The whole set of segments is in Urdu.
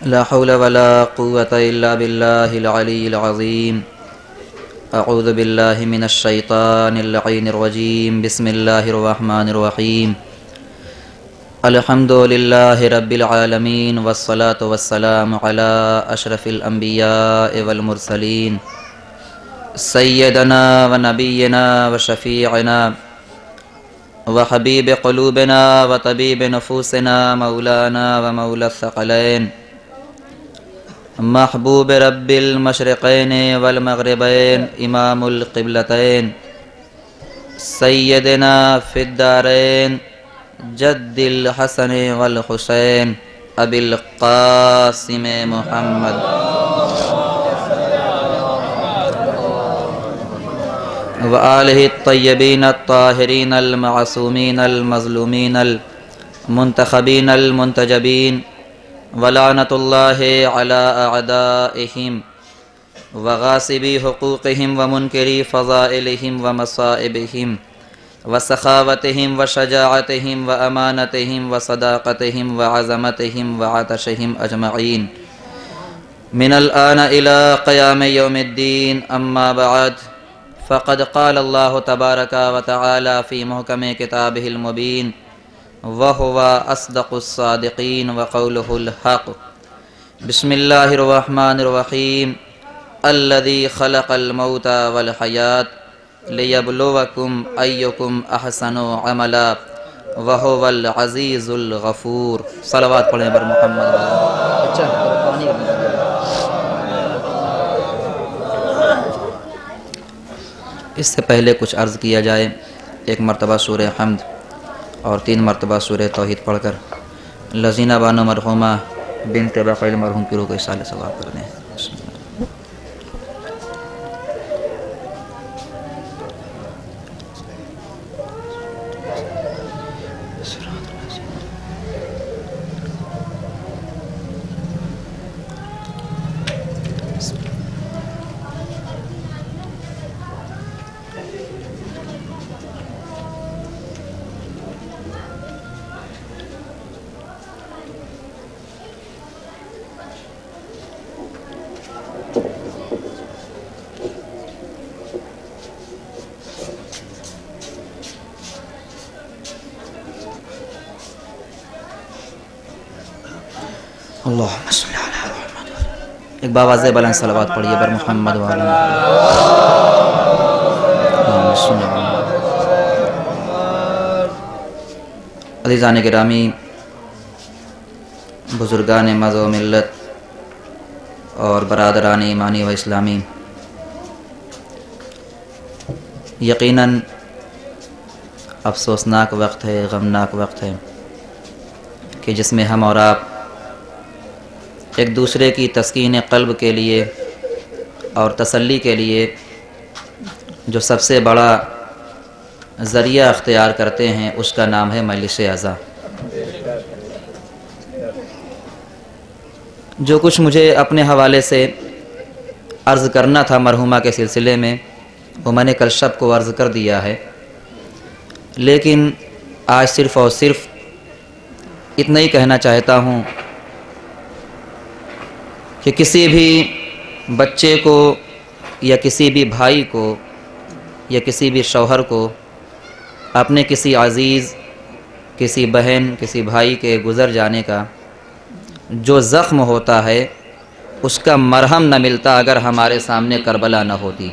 لا حول ولا قوة إلا بالله العلي العظيم. أعوذ بالله من الشيطان اللعين الرجيم. بسم الله الرحمن الرحيم. الحمد لله رب العالمين والصلاة والسلام على أشرف الأنبياء والمرسلين سيدنا ونبينا وشفيعنا وحبيب قلوبنا وطبيب نفوسنا مولانا ومولى الثقلين محبوب رب المشرقين والمغربين إمام القبلتين سيدنا في الدارين جد الحسن والحسين أبي القاسم محمد وآله الطيبين الطاهرين المعصومين المظلومين المنتخبين المنتجبين ولعنة الله على أعدائهم وغاصبي حقوقهم ومنكري فضائلهم ومصائبهم وسخاوتهم وشجاعتهم وأمانتهم وصداقتهم وعظمتهم وعطشهم أجمعين من الآن إلى قيام يوم الدين. أما بعد، فقد قال الله تبارك وتعالى في محكم كتابه المبين وهو أصدق الصادقين وقوله الحق. بسم الله الرحمن الرحيم. الذي خلق الموت والحياة ليبلوكم أيكم أحسن عملا وهو العزيز الغفور. صلوات پڑھیں بر محمد. اس سے پہلے کچھ عرض کیا جائے. ایک مرتبہ سورہ حمد اور 3 مرتبہ سورہ توحید پڑھ کر لذینہ بانو مرحومہ بنت بقیل مرحوم کی روح کو اصالہ ثواب کر دیں. اللہم صلی علی محمد. ایک باواز بلند صلوات پڑھیے بر محمد وعلی عزیزان گرامی، بزرگان مذہب و ملت اور برادران ایمانی و اسلامی، یقیناً افسوسناک وقت ہے، غمناک وقت ہے کہ جس میں ہم اور آپ ایک دوسرے کی تسکین قلب کے لیے اور تسلی کے لیے جو سب سے بڑا ذریعہ اختیار کرتے ہیں اس کا نام ہے مجلس عزا. جو کچھ مجھے اپنے حوالے سے عرض کرنا تھا مرحومہ کے سلسلے میں وہ میں نے کل شب کو عرض کر دیا ہے، لیکن آج صرف اور صرف اتنا ہی کہنا چاہتا ہوں کہ کسی بھی بچے کو یا کسی بھی بھائی کو یا کسی بھی شوہر کو اپنے کسی عزیز، کسی بہن، کسی بھائی کے گزر جانے کا جو زخم ہوتا ہے اس کا مرہم نہ ملتا اگر ہمارے سامنے کربلا نہ ہوتی.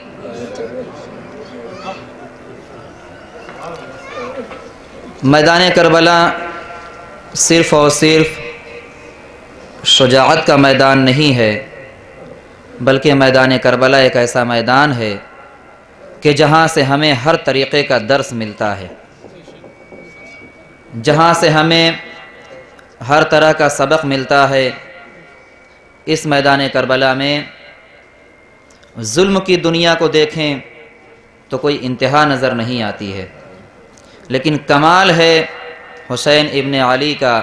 میدان کربلا صرف اور صرف شجاعت کا میدان نہیں ہے، بلکہ میدان کربلا ایک ایسا میدان ہے کہ جہاں سے ہمیں ہر طریقے کا درس ملتا ہے، جہاں سے ہمیں ہر طرح کا سبق ملتا ہے. اس میدان کربلا میں ظلم کی دنیا کو دیکھیں تو کوئی انتہا نظر نہیں آتی ہے، لیکن کمال ہے حسین ابن علی کا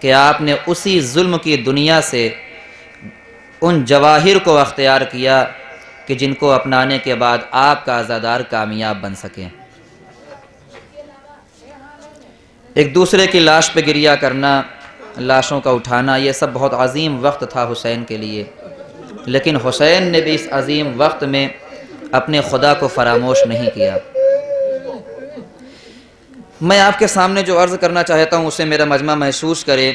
کہ آپ نے اسی ظلم کی دنیا سے ان جواہر کو اختیار کیا کہ جن کو اپنانے کے بعد آپ کا عزادار کامیاب بن سکیں. ایک دوسرے کی لاش پہ گریہ کرنا لاشوں کا اٹھانا، یہ سب بہت عظیم وقت تھا حسین کے لیے، لیکن حسین نے بھی اس عظیم وقت میں اپنے خدا کو فراموش نہیں کیا۔ میں آپ کے سامنے جو عرض کرنا چاہتا ہوں اسے میرا مجمع محسوس کرے۔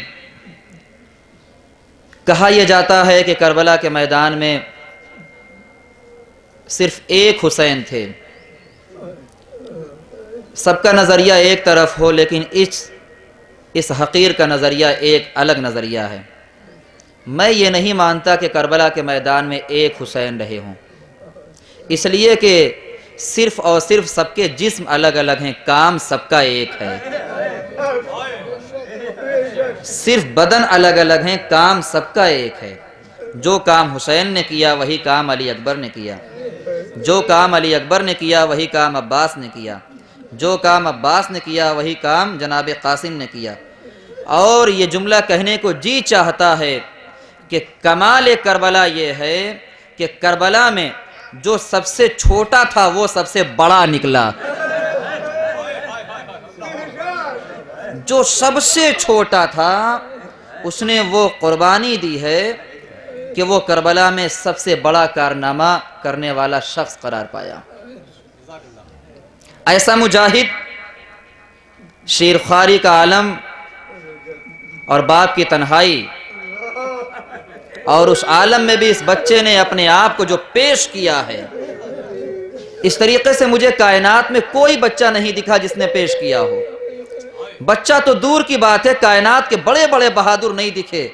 کہا یہ جاتا ہے کہ کربلا کے میدان میں صرف ایک حسین تھے، سب کا نظریہ ایک طرف ہو، لیکن اس حقیر کا نظریہ ایک الگ نظریہ ہے۔ میں یہ نہیں مانتا کہ کربلا کے میدان میں ایک حسین رہے ہوں، اس لیے کہ صرف اور صرف سب کے جسم الگ الگ ہیں، کام سب کا ایک ہے۔ صرف بدن الگ الگ ہیں، کام سب کا ایک ہے۔ جو کام حسین نے کیا وہی کام علی اکبر نے کیا، جو کام علی اکبر نے کیا وہی کام عباس نے کیا، جو کام عباس نے کیا وہی کام جناب قاسم نے کیا۔ اور یہ جملہ کہنے کو جی چاہتا ہے کہ کمال کربلا یہ ہے کہ کربلا میں جو سب سے چھوٹا تھا وہ سب سے بڑا نکلا، جو سب سے چھوٹا تھا اس نے وہ قربانی دی ہے کہ وہ کربلا میں سب سے بڑا کارنامہ کرنے والا شخص قرار پایا۔ ایسا مجاہد، شیر خواری کا عالم اور باپ کی تنہائی، اور اس عالم میں بھی اس بچے نے اپنے آپ کو جو پیش کیا ہے، اس طریقے سے مجھے کائنات میں کوئی بچہ نہیں دکھا جس نے پیش کیا ہو۔ بچہ تو دور کی بات ہے، کائنات کے بڑے بڑے بہادر نہیں دکھے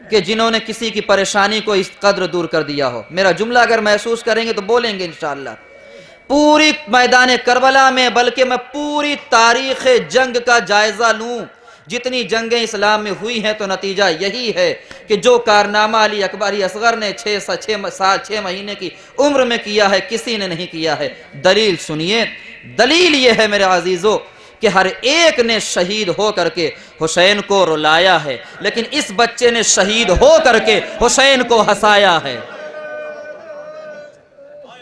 کہ جنہوں نے کسی کی پریشانی کو اس قدر دور کر دیا ہو۔ میرا جملہ اگر محسوس کریں گے تو بولیں گے انشاءاللہ۔ پوری میدان کربلا میں، بلکہ میں پوری تاریخ جنگ کا جائزہ لوں، جتنی جنگیں اسلام میں ہوئی ہیں، تو نتیجہ یہی ہے کہ جو کارنامہ علی اکبر اصغر نے 6 مہینے کی عمر میں کیا ہے کسی نے نہیں کیا ہے۔ دلیل سنیے، دلیل یہ ہے میرے عزیزو کہ ہر ایک نے شہید ہو کر کے حسین کو رلایا ہے، لیکن اس بچے نے شہید ہو کر کے حسین کو ہنسایا ہے۔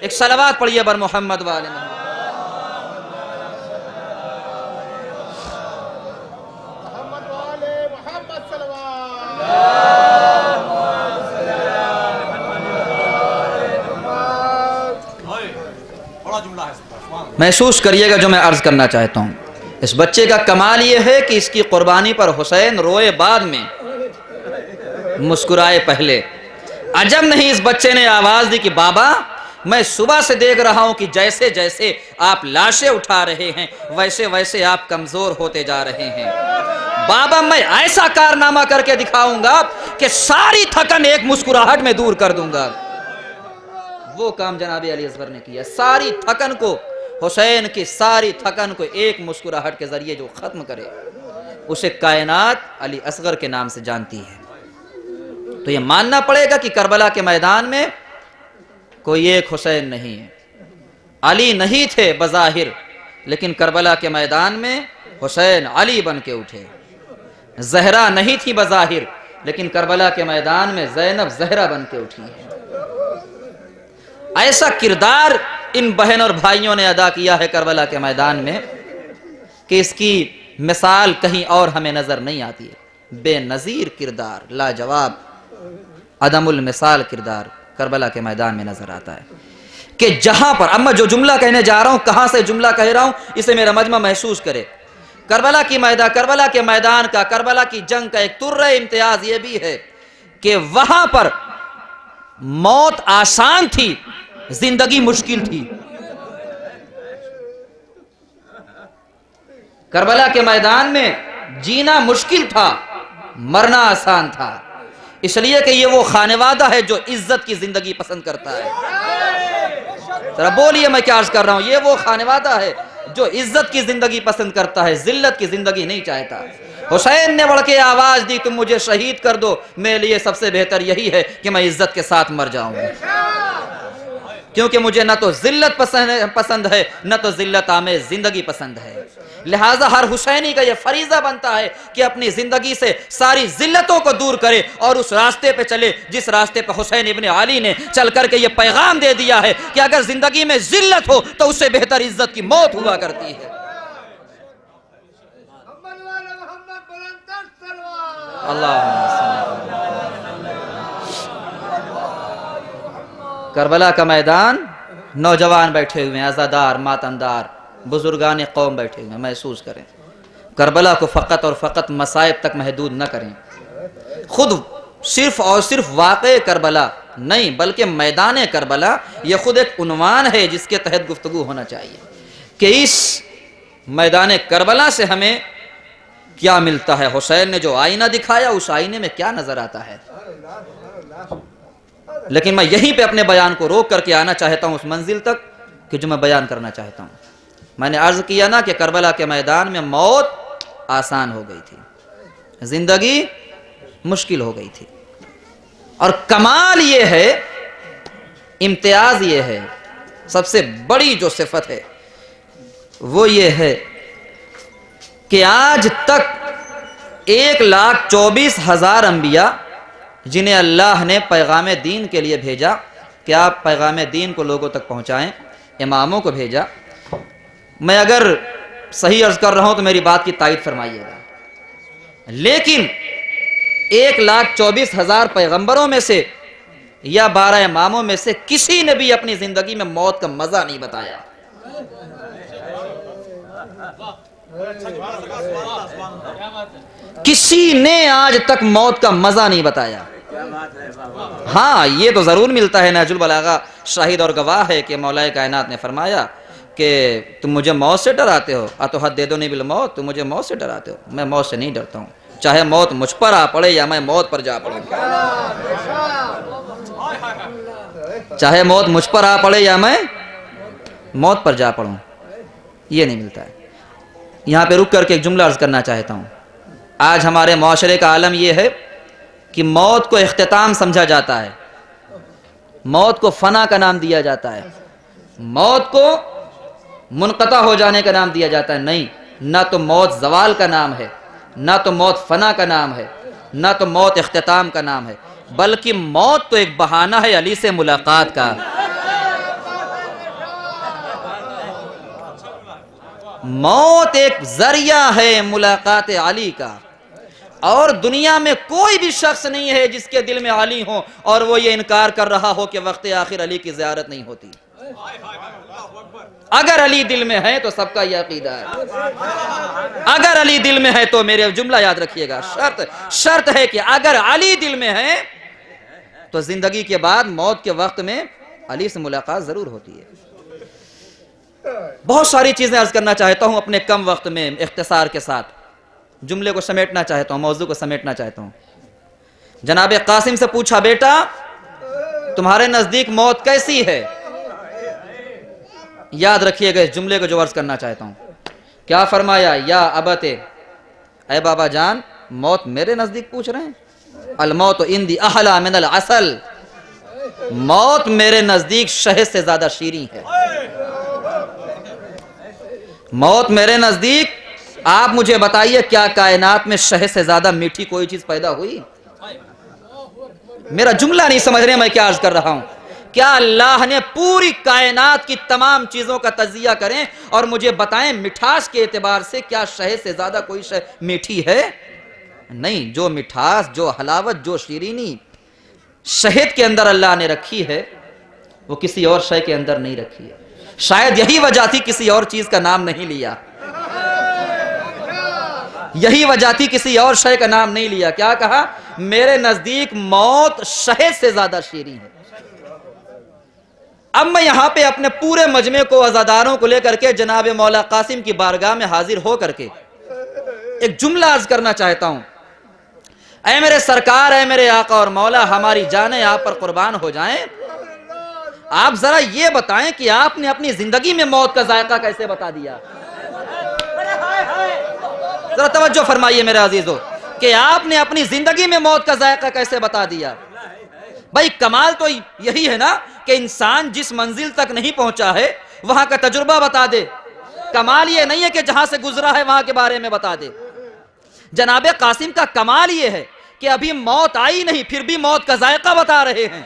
ایک صلوات پڑھیے بر محمد والے محمد۔ محسوس کریے گا جو میں عرض کرنا چاہتا ہوں۔ اس بچے کا کمال یہ ہے کہ اس کی قربانی پر حسین روئے بعد میں، مسکرائے پہلے۔ عجب نہیں اس بچے نے آواز دی کہ بابا میں صبح سے دیکھ رہا ہوں کہ جیسے جیسے آپ لاشیں اٹھا رہے ہیں ویسے ویسے آپ کمزور ہوتے جا رہے ہیں۔ بابا میں ایسا کارنامہ کر کے دکھاؤں گا کہ ساری تھکن ایک مسکراہٹ میں دور کر دوں گا۔ وہ کام جناب علی اصغر نے کیا، ساری تھکن کو، حسین کی ساری تھکن کو ایک مسکراہٹ کے ذریعے جو ختم کرے، اسے کائنات علی اصغر کے نام سے جانتی ہے۔ تو یہ ماننا پڑے گا کہ کربلا کے میدان میں کوئی ایک حسین نہیں ہے۔ علی نہیں تھے بظاہر، لیکن کربلا کے میدان میں حسین علی بن کے اٹھے۔ زہرا نہیں تھی بظاہر، لیکن کربلا کے میدان میں زینب زہرا بن کے اٹھی ہے۔ ایسا کردار ان بہن اور بھائیوں نے ادا کیا ہے کربلا کے میدان میں کہ اس کی مثال کہیں اور ہمیں نظر نہیں آتی ہے۔ بے نظیر کردار، لاجواب، عدم المثال کردار کربلا کے میدان میں نظر آتا ہے کہ جہاں پر، اب میں جو جملہ کہنے جا رہا ہوں کہاں سے جملہ کہہ رہا ہوں اسے میرا مجمع محسوس کرے۔ کربلا کے میدان کا، کربلا کی جنگ کا ایک تر امتیاز یہ بھی ہے کہ وہاں پر موت آسان تھی، زندگی مشکل تھی۔ کربلا کے میدان میں جینا مشکل تھا، مرنا آسان تھا، اس لیے کہ یہ وہ خانوادہ ہے جو عزت کی زندگی پسند کرتا ہے۔ ذرا بولیے میں کیا عرض کر رہا ہوں، یہ وہ خانوادہ ہے جو عزت کی زندگی پسند کرتا ہے، ذلت کی زندگی نہیں چاہتا۔ حسین نے بڑھ کے آواز دی تم مجھے شہید کر دو، میرے لیے سب سے بہتر یہی ہے کہ میں عزت کے ساتھ مر جاؤں، کیونکہ مجھے نہ تو ذلت پسند ہے نہ تو ذلت آمیز زندگی پسند ہے۔ لہٰذا ہر حسینی کا یہ فریضہ بنتا ہے کہ اپنی زندگی سے ساری ذلتوں کو دور کرے اور اس راستے پہ چلے جس راستے پہ حسین ابن علی نے چل کر کے یہ پیغام دے دیا ہے کہ اگر زندگی میں ذلت ہو تو اس سے بہتر عزت کی موت ہوا کرتی ہے۔ اللہم صلی کربلا کا میدان، نوجوان بیٹھے ہوئے ہیں، عزادار، ماتمدار، بزرگان قوم بیٹھے ہوئے ہیں، محسوس کریں۔ کربلا کو فقط اور فقط مصائب تک محدود نہ کریں، خود صرف اور صرف واقع کربلا نہیں بلکہ میدان کربلا یہ خود ایک عنوان ہے جس کے تحت گفتگو ہونا چاہیے کہ اس میدان کربلا سے ہمیں کیا ملتا ہے۔ حسین نے جو آئینہ دکھایا اس آئینے میں کیا نظر آتا ہے؟ لیکن میں یہیں پہ اپنے بیان کو روک کر کے آنا چاہتا ہوں اس منزل تک کہ جو میں بیان کرنا چاہتا ہوں۔ میں نے عرض کیا نا کہ کربلا کے میدان میں موت آسان ہو گئی تھی، زندگی مشکل ہو گئی تھی، اور کمال یہ ہے، امتیاز یہ ہے، سب سے بڑی جو صفت ہے وہ یہ ہے کہ آج تک 1,24,000 انبیاء جنہیں اللہ نے پیغام دین کے لیے بھیجا کہ آپ پیغام دین کو لوگوں تک پہنچائیں، اماموں کو بھیجا۔ میں اگر صحیح عرض کر رہا ہوں تو میری بات کی تائید فرمائیے گا، لیکن 1,24,000 پیغمبروں میں سے یا 12 اماموں میں سے کسی نے بھی اپنی زندگی میں موت کا مزہ نہیں بتایا۔ کسی نے آج تک موت کا مزہ نہیں بتایا۔ ہاں یہ تو ضرور ملتا ہے، نہج البلاغہ شاہد اور گواہ ہے کہ مولا کائنات نے فرمایا کہ تم مجھے موت سے ڈراتے ہو، اتحدثونی بالموت، تم مجھے موت سے ڈراتے ہو، میں موت سے نہیں ڈرتا ہوں، چاہے موت مجھ پر آ پڑے یا میں موت پر جا پڑوں، چاہے موت مجھ پر آ پڑے یا میں موت پر جا پڑوں، یہ نہیں ملتا ہے۔ یہاں پہ رک کر کے ایک جملہ عرض کرنا چاہتا ہوں۔ آج ہمارے معاشرے کا عالم یہ ہے کہ موت کو اختتام سمجھا جاتا ہے، موت کو فنا کا نام دیا جاتا ہے، موت کو منقطع ہو جانے کا نام دیا جاتا ہے۔ نہیں، نہ تو موت زوال کا نام ہے، نہ تو موت فنا کا نام ہے، نہ تو موت اختتام کا نام ہے، بلکہ موت تو ایک بہانہ ہے علی سے ملاقات کا۔ موت ایک ذریعہ ہے ملاقات علی کا، اور دنیا میں کوئی بھی شخص نہیں ہے جس کے دل میں علی ہو اور وہ یہ انکار کر رہا ہو کہ وقت آخر علی کی زیارت نہیں ہوتی۔ اگر علی دل میں ہے تو سب کا یہ عقیدہ ہے، اگر علی دل میں ہے تو میرے جملہ یاد رکھیے گا، شرط ہے کہ اگر علی دل میں ہے تو زندگی کے بعد موت کے وقت میں علی سے ملاقات ضرور ہوتی ہے۔ بہت ساری چیزیں عرض کرنا چاہتا ہوں اپنے کم وقت میں، اختصار کے ساتھ جملے کو سمیٹنا چاہتا ہوں، موضوع کو سمیٹنا چاہتا ہوں۔ جناب قاسم سے پوچھا، بیٹا تمہارے نزدیک موت کیسی ہے؟ یاد رکھیے گا اس جملے کو جو عرض کرنا چاہتا ہوں۔ کیا فرمایا؟ یا ابت، اے بابا جان، موت میرے نزدیک پوچھ رہے ہیں؟ الموت عندی احلی من العسل، موت میرے نزدیک شہد سے زیادہ شیریں ہے۔ موت میرے نزدیک، آپ مجھے بتائیے کیا کائنات میں شہد سے زیادہ میٹھی کوئی چیز پیدا ہوئی؟ میرا جملہ نہیں سمجھ رہے میں کیا عرض کر رہا ہوں؟ کیا اللہ نے پوری کائنات کی تمام چیزوں کا تجزیہ کریں اور مجھے بتائیں مٹھاس کے اعتبار سے کیا شہد سے زیادہ کوئی شے میٹھی ہے؟ نہیں، جو مٹھاس، جو حلاوت، جو شیرینی شہد کے اندر اللہ نے رکھی ہے وہ کسی اور شے کے اندر نہیں رکھی ہے۔ شاید یہی وجہ تھی کسی اور چیز کا نام نہیں لیا، یہی وجہ تھی کسی اور شے کا نام نہیں لیا۔ کیا کہا؟ میرے نزدیک موت شہد سے زیادہ شیریں ہے۔ اب میں یہاں پہ اپنے پورے مجمع کو، عزاداروں کو لے کر کے جناب مولا قاسم کی بارگاہ میں حاضر ہو کر کے ایک جملہ عرض کرنا چاہتا ہوں۔ اے میرے سرکار، اے میرے آقا اور مولا، ہماری جانیں آپ پر قربان ہو جائیں، آپ ذرا یہ بتائیں کہ آپ نے اپنی زندگی میں موت کا ذائقہ کیسے بتا دیا؟ ذرا توجہ فرمائیے میرے عزیزو کہ آپ نے اپنی زندگی میں موت کا ذائقہ کیسے بتا دیا؟ بھائی کمال تو یہی ہے نا کہ انسان جس منزل تک نہیں پہنچا ہے وہاں کا تجربہ بتا دے، کمال یہ نہیں ہے کہ جہاں سے گزرا ہے وہاں کے بارے میں بتا دے۔ جناب قاسم کا کمال یہ ہے کہ ابھی موت آئی نہیں پھر بھی موت کا ذائقہ بتا رہے ہیں،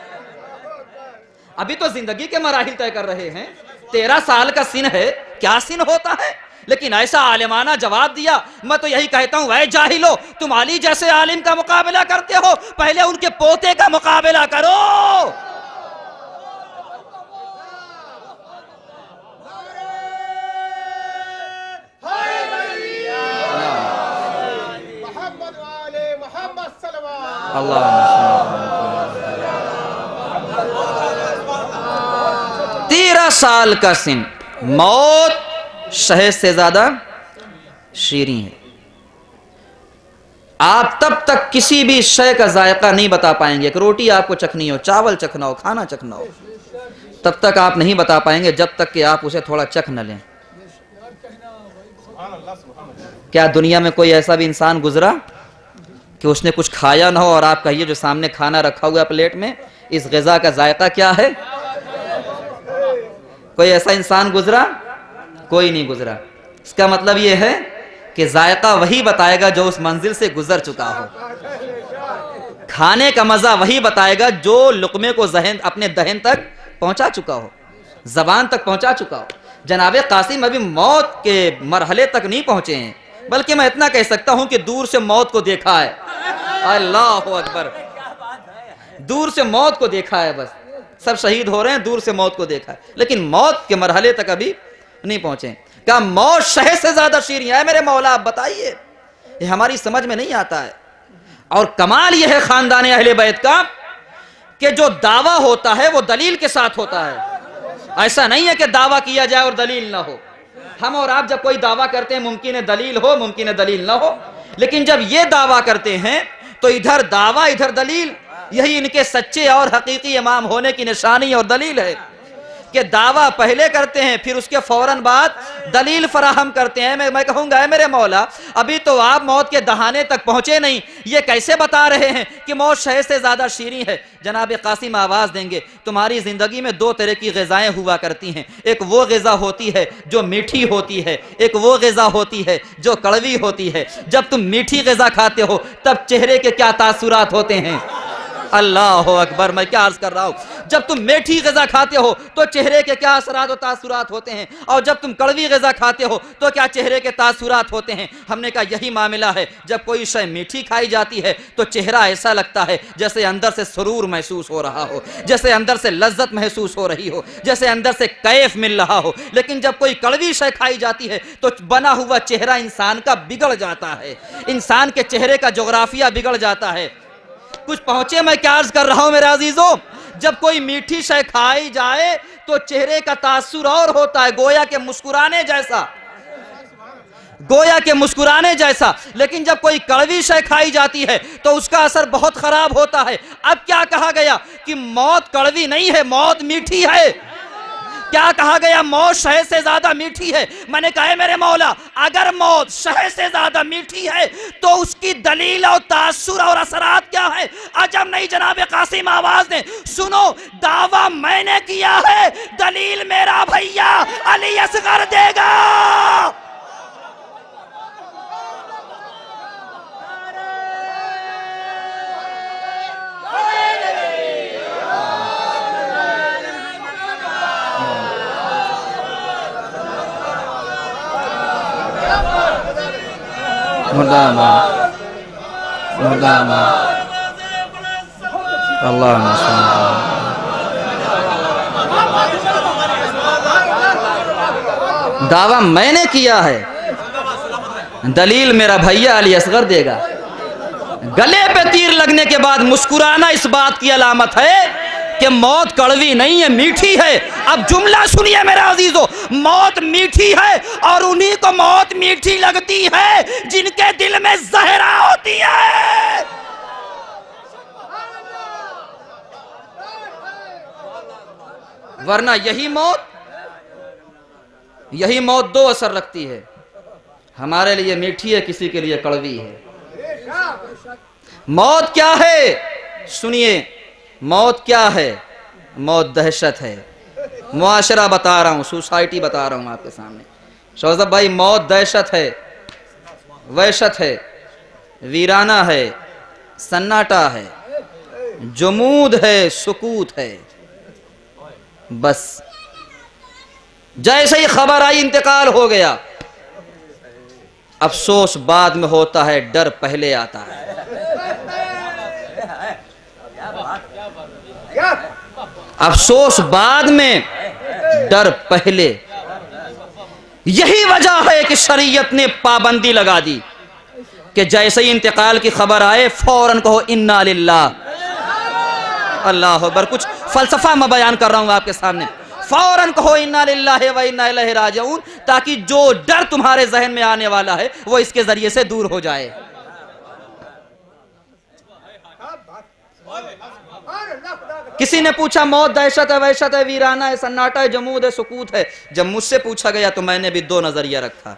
ابھی تو زندگی کے مراحل طے کر رہے ہیں۔ 13 سال کا سن ہے، کیا سن ہوتا ہے، لیکن ایسا عالمانہ جواب دیا. میں تو یہی کہتا ہوں اے جاہلو, تم علی جیسے عالم کا مقابلہ کرتے ہو, پہلے ان کے پوتے کا مقابلہ کرو. اللہ 13 سال کا سن, موت شہد سے زیادہ شیریں ہے. آپ تب تک کسی بھی شے کا ذائقہ نہیں بتا پائیں گے. کہ روٹی آپ کو چکھنی ہو, چاول چکھنا ہو, کھانا چکھنا ہو, تب تک آپ نہیں بتا پائیں گے جب تک کہ آپ اسے تھوڑا چکھ نہ لیں. کیا دنیا میں کوئی ایسا بھی انسان گزرا کہ اس نے کچھ کھایا نہ ہو اور آپ کہیے جو سامنے کھانا رکھا ہوا پلیٹ میں, اس غذا کا ذائقہ کیا ہے؟ کوئی ایسا انسان گزرا؟ کوئی نہیں گزرا. اس کا مطلب یہ ہے کہ ذائقہ وہی بتائے گا جو اس منزل سے گزر چکا ہو. کھانے کا مزہ وہی بتائے گا جو لقمے کو اپنے دہن تک پہنچا چکا ہو, زبان تک پہنچا چکا ہو. جناب قاسم ابھی موت کے مرحلے تک نہیں پہنچے ہیں, بلکہ میں اتنا کہہ سکتا ہوں کہ دور سے موت کو دیکھا ہے. اللہ اکبر, دور سے موت کو دیکھا ہے. بس سب شہید ہو رہے ہیں, دور سے موت کو دیکھا ہے, لیکن موت کے مرحلے تک ابھی نہیں پہنچے. کہا موت شہد سے زیادہ شیریں ہے. میرے مولا آپ بتائیے, یہ ہماری سمجھ میں نہیں آتا ہے. اور کمال یہ ہے خاندان اہل بیت کا کہ جو دعویٰ ہوتا ہے وہ دلیل کے ساتھ ہوتا ہے. ایسا نہیں ہے کہ دعویٰ کیا جائے اور دلیل نہ ہو. ہم اور آپ جب کوئی دعویٰ کرتے ہیں ممکن ہے دلیل ہو, ممکن ہے دلیل نہ ہو, لیکن جب یہ دعویٰ کرتے ہیں تو ادھر دعویٰ ادھر دلیل. یہی ان کے سچے اور حقیقی امام ہونے کی نشانی اور دلیل ہے کہ دعویٰ پہلے کرتے ہیں, پھر اس کے فوراً بعد دلیل فراہم کرتے ہیں. میں کہوں گا اے میرے مولا, ابھی تو آپ موت کے دہانے تک پہنچے نہیں, یہ کیسے بتا رہے ہیں کہ موت شہد سے زیادہ شیریں ہے؟ جناب قاسم آواز دیں گے, تمہاری زندگی میں 2 طرح کی غذائیں ہوا کرتی ہیں. ایک وہ غذا ہوتی ہے جو میٹھی ہوتی ہے, ایک وہ غذا ہوتی ہے جو کڑوی ہوتی ہے. جب تم میٹھی غذا کھاتے ہو تب چہرے کے کیا تاثرات ہوتے ہیں؟ اللہ اکبر, میں کیا عرض کر رہا ہوں. جب تم میٹھی غذا کھاتے ہو تو چہرے کے کیا اثرات و تاثرات ہوتے ہیں, اور جب تم کڑوی غذا کھاتے ہو تو کیا چہرے کے تاثرات ہوتے ہیں. ہم نے کہا یہی معاملہ ہے. جب کوئی شے میٹھی کھائی جاتی ہے تو چہرہ ایسا لگتا ہے جیسے اندر سے سرور محسوس ہو رہا ہو, جیسے اندر سے لذت محسوس ہو رہی ہو, جیسے اندر سے کیف مل رہا ہو. لیکن جب کوئی کڑوی شے کھائی جاتی ہے تو بنا ہوا چہرہ انسان کا بگڑ جاتا ہے, انسان کے چہرے کا جغرافیہ بگڑ جاتا ہے. کچھ پہنچے میں کیا عرض کر رہا ہوں میرے عزیزوں؟ جب کوئی میٹھی شے کھائی جائے تو چہرے کا تاثر اور ہوتا ہے, گویا کہ مسکرانے جیسا, گویا کہ مسکرانے جیسا. لیکن جب کوئی کڑوی شے کھائی جاتی ہے تو اس کا اثر بہت خراب ہوتا ہے. اب کیا کہا گیا کہ موت کڑوی نہیں ہے, موت میٹھی ہے. کیا کہا گیا؟ موت شہد سے زیادہ میٹھی ہے. میں نے کہا ہے میرے مولا, اگر موت شہد سے زیادہ میٹھی ہے تو اس کی دلیل اور تاثر اور اثرات کیا ہے؟ عجب نہیں جناب قاسم آواز دیں, سنو, دعویٰ میں نے کیا ہے, دلیل میرا بھیا علی اصغر دے گا. دعویٰ میں نے کیا ہے, دلیل میرا بھیا علی اصغر دے گا. گلے پہ تیر لگنے کے بعد مسکرانا اس بات کی علامت ہے کہ موت کڑوی نہیں ہے, میٹھی ہے. اب جملہ سنیے میرے عزیزو, موت میٹھی ہے اور انہی کو موت میٹھی لگتی ہے جن کے دل میں زہرا ہوتی ہے. ورنہ یہی موت 2 اثر رکھتی ہے, ہمارے لیے میٹھی ہے, کسی کے لیے کڑوی ہے. موت کیا ہے؟ سنیے, موت کیا ہے؟ موت دہشت ہے. معاشرہ بتا رہا ہوں, سوسائٹی بتا رہا ہوں آپ کے سامنے. شوزب بھائی, موت دہشت ہے, وحشت ہے, ویرانہ ہے, سناٹا ہے, جمود ہے, سکوت ہے. بس جیسے ہی خبر آئی انتقال ہو گیا, افسوس بعد میں ہوتا ہے، ڈر پہلے آتا ہے۔ افسوس بعد میں، ڈر پہلے۔ یہی وجہ ہے کہ شریعت نے پابندی لگا دی کہ جیسے ہی انتقال کی خبر آئے فوراً کہو انا للہ۔ اللہ اکبر، کچھ فلسفہ میں بیان کر رہا ہوں آپ کے سامنے۔ فوراً کہو انا للہ و انا الیہ راجعون، تاکہ جو ڈر تمہارے ذہن میں آنے والا ہے وہ اس کے ذریعے سے دور ہو جائے۔ کسی نے پوچھا موت دہشت ہے، وحشت ہے، ویرانہ ہے، سناٹا ہے، جمود ہے، سکوت ہے۔ جب مجھ سے پوچھا گیا تو میں نے بھی دو نظریہ رکھا۔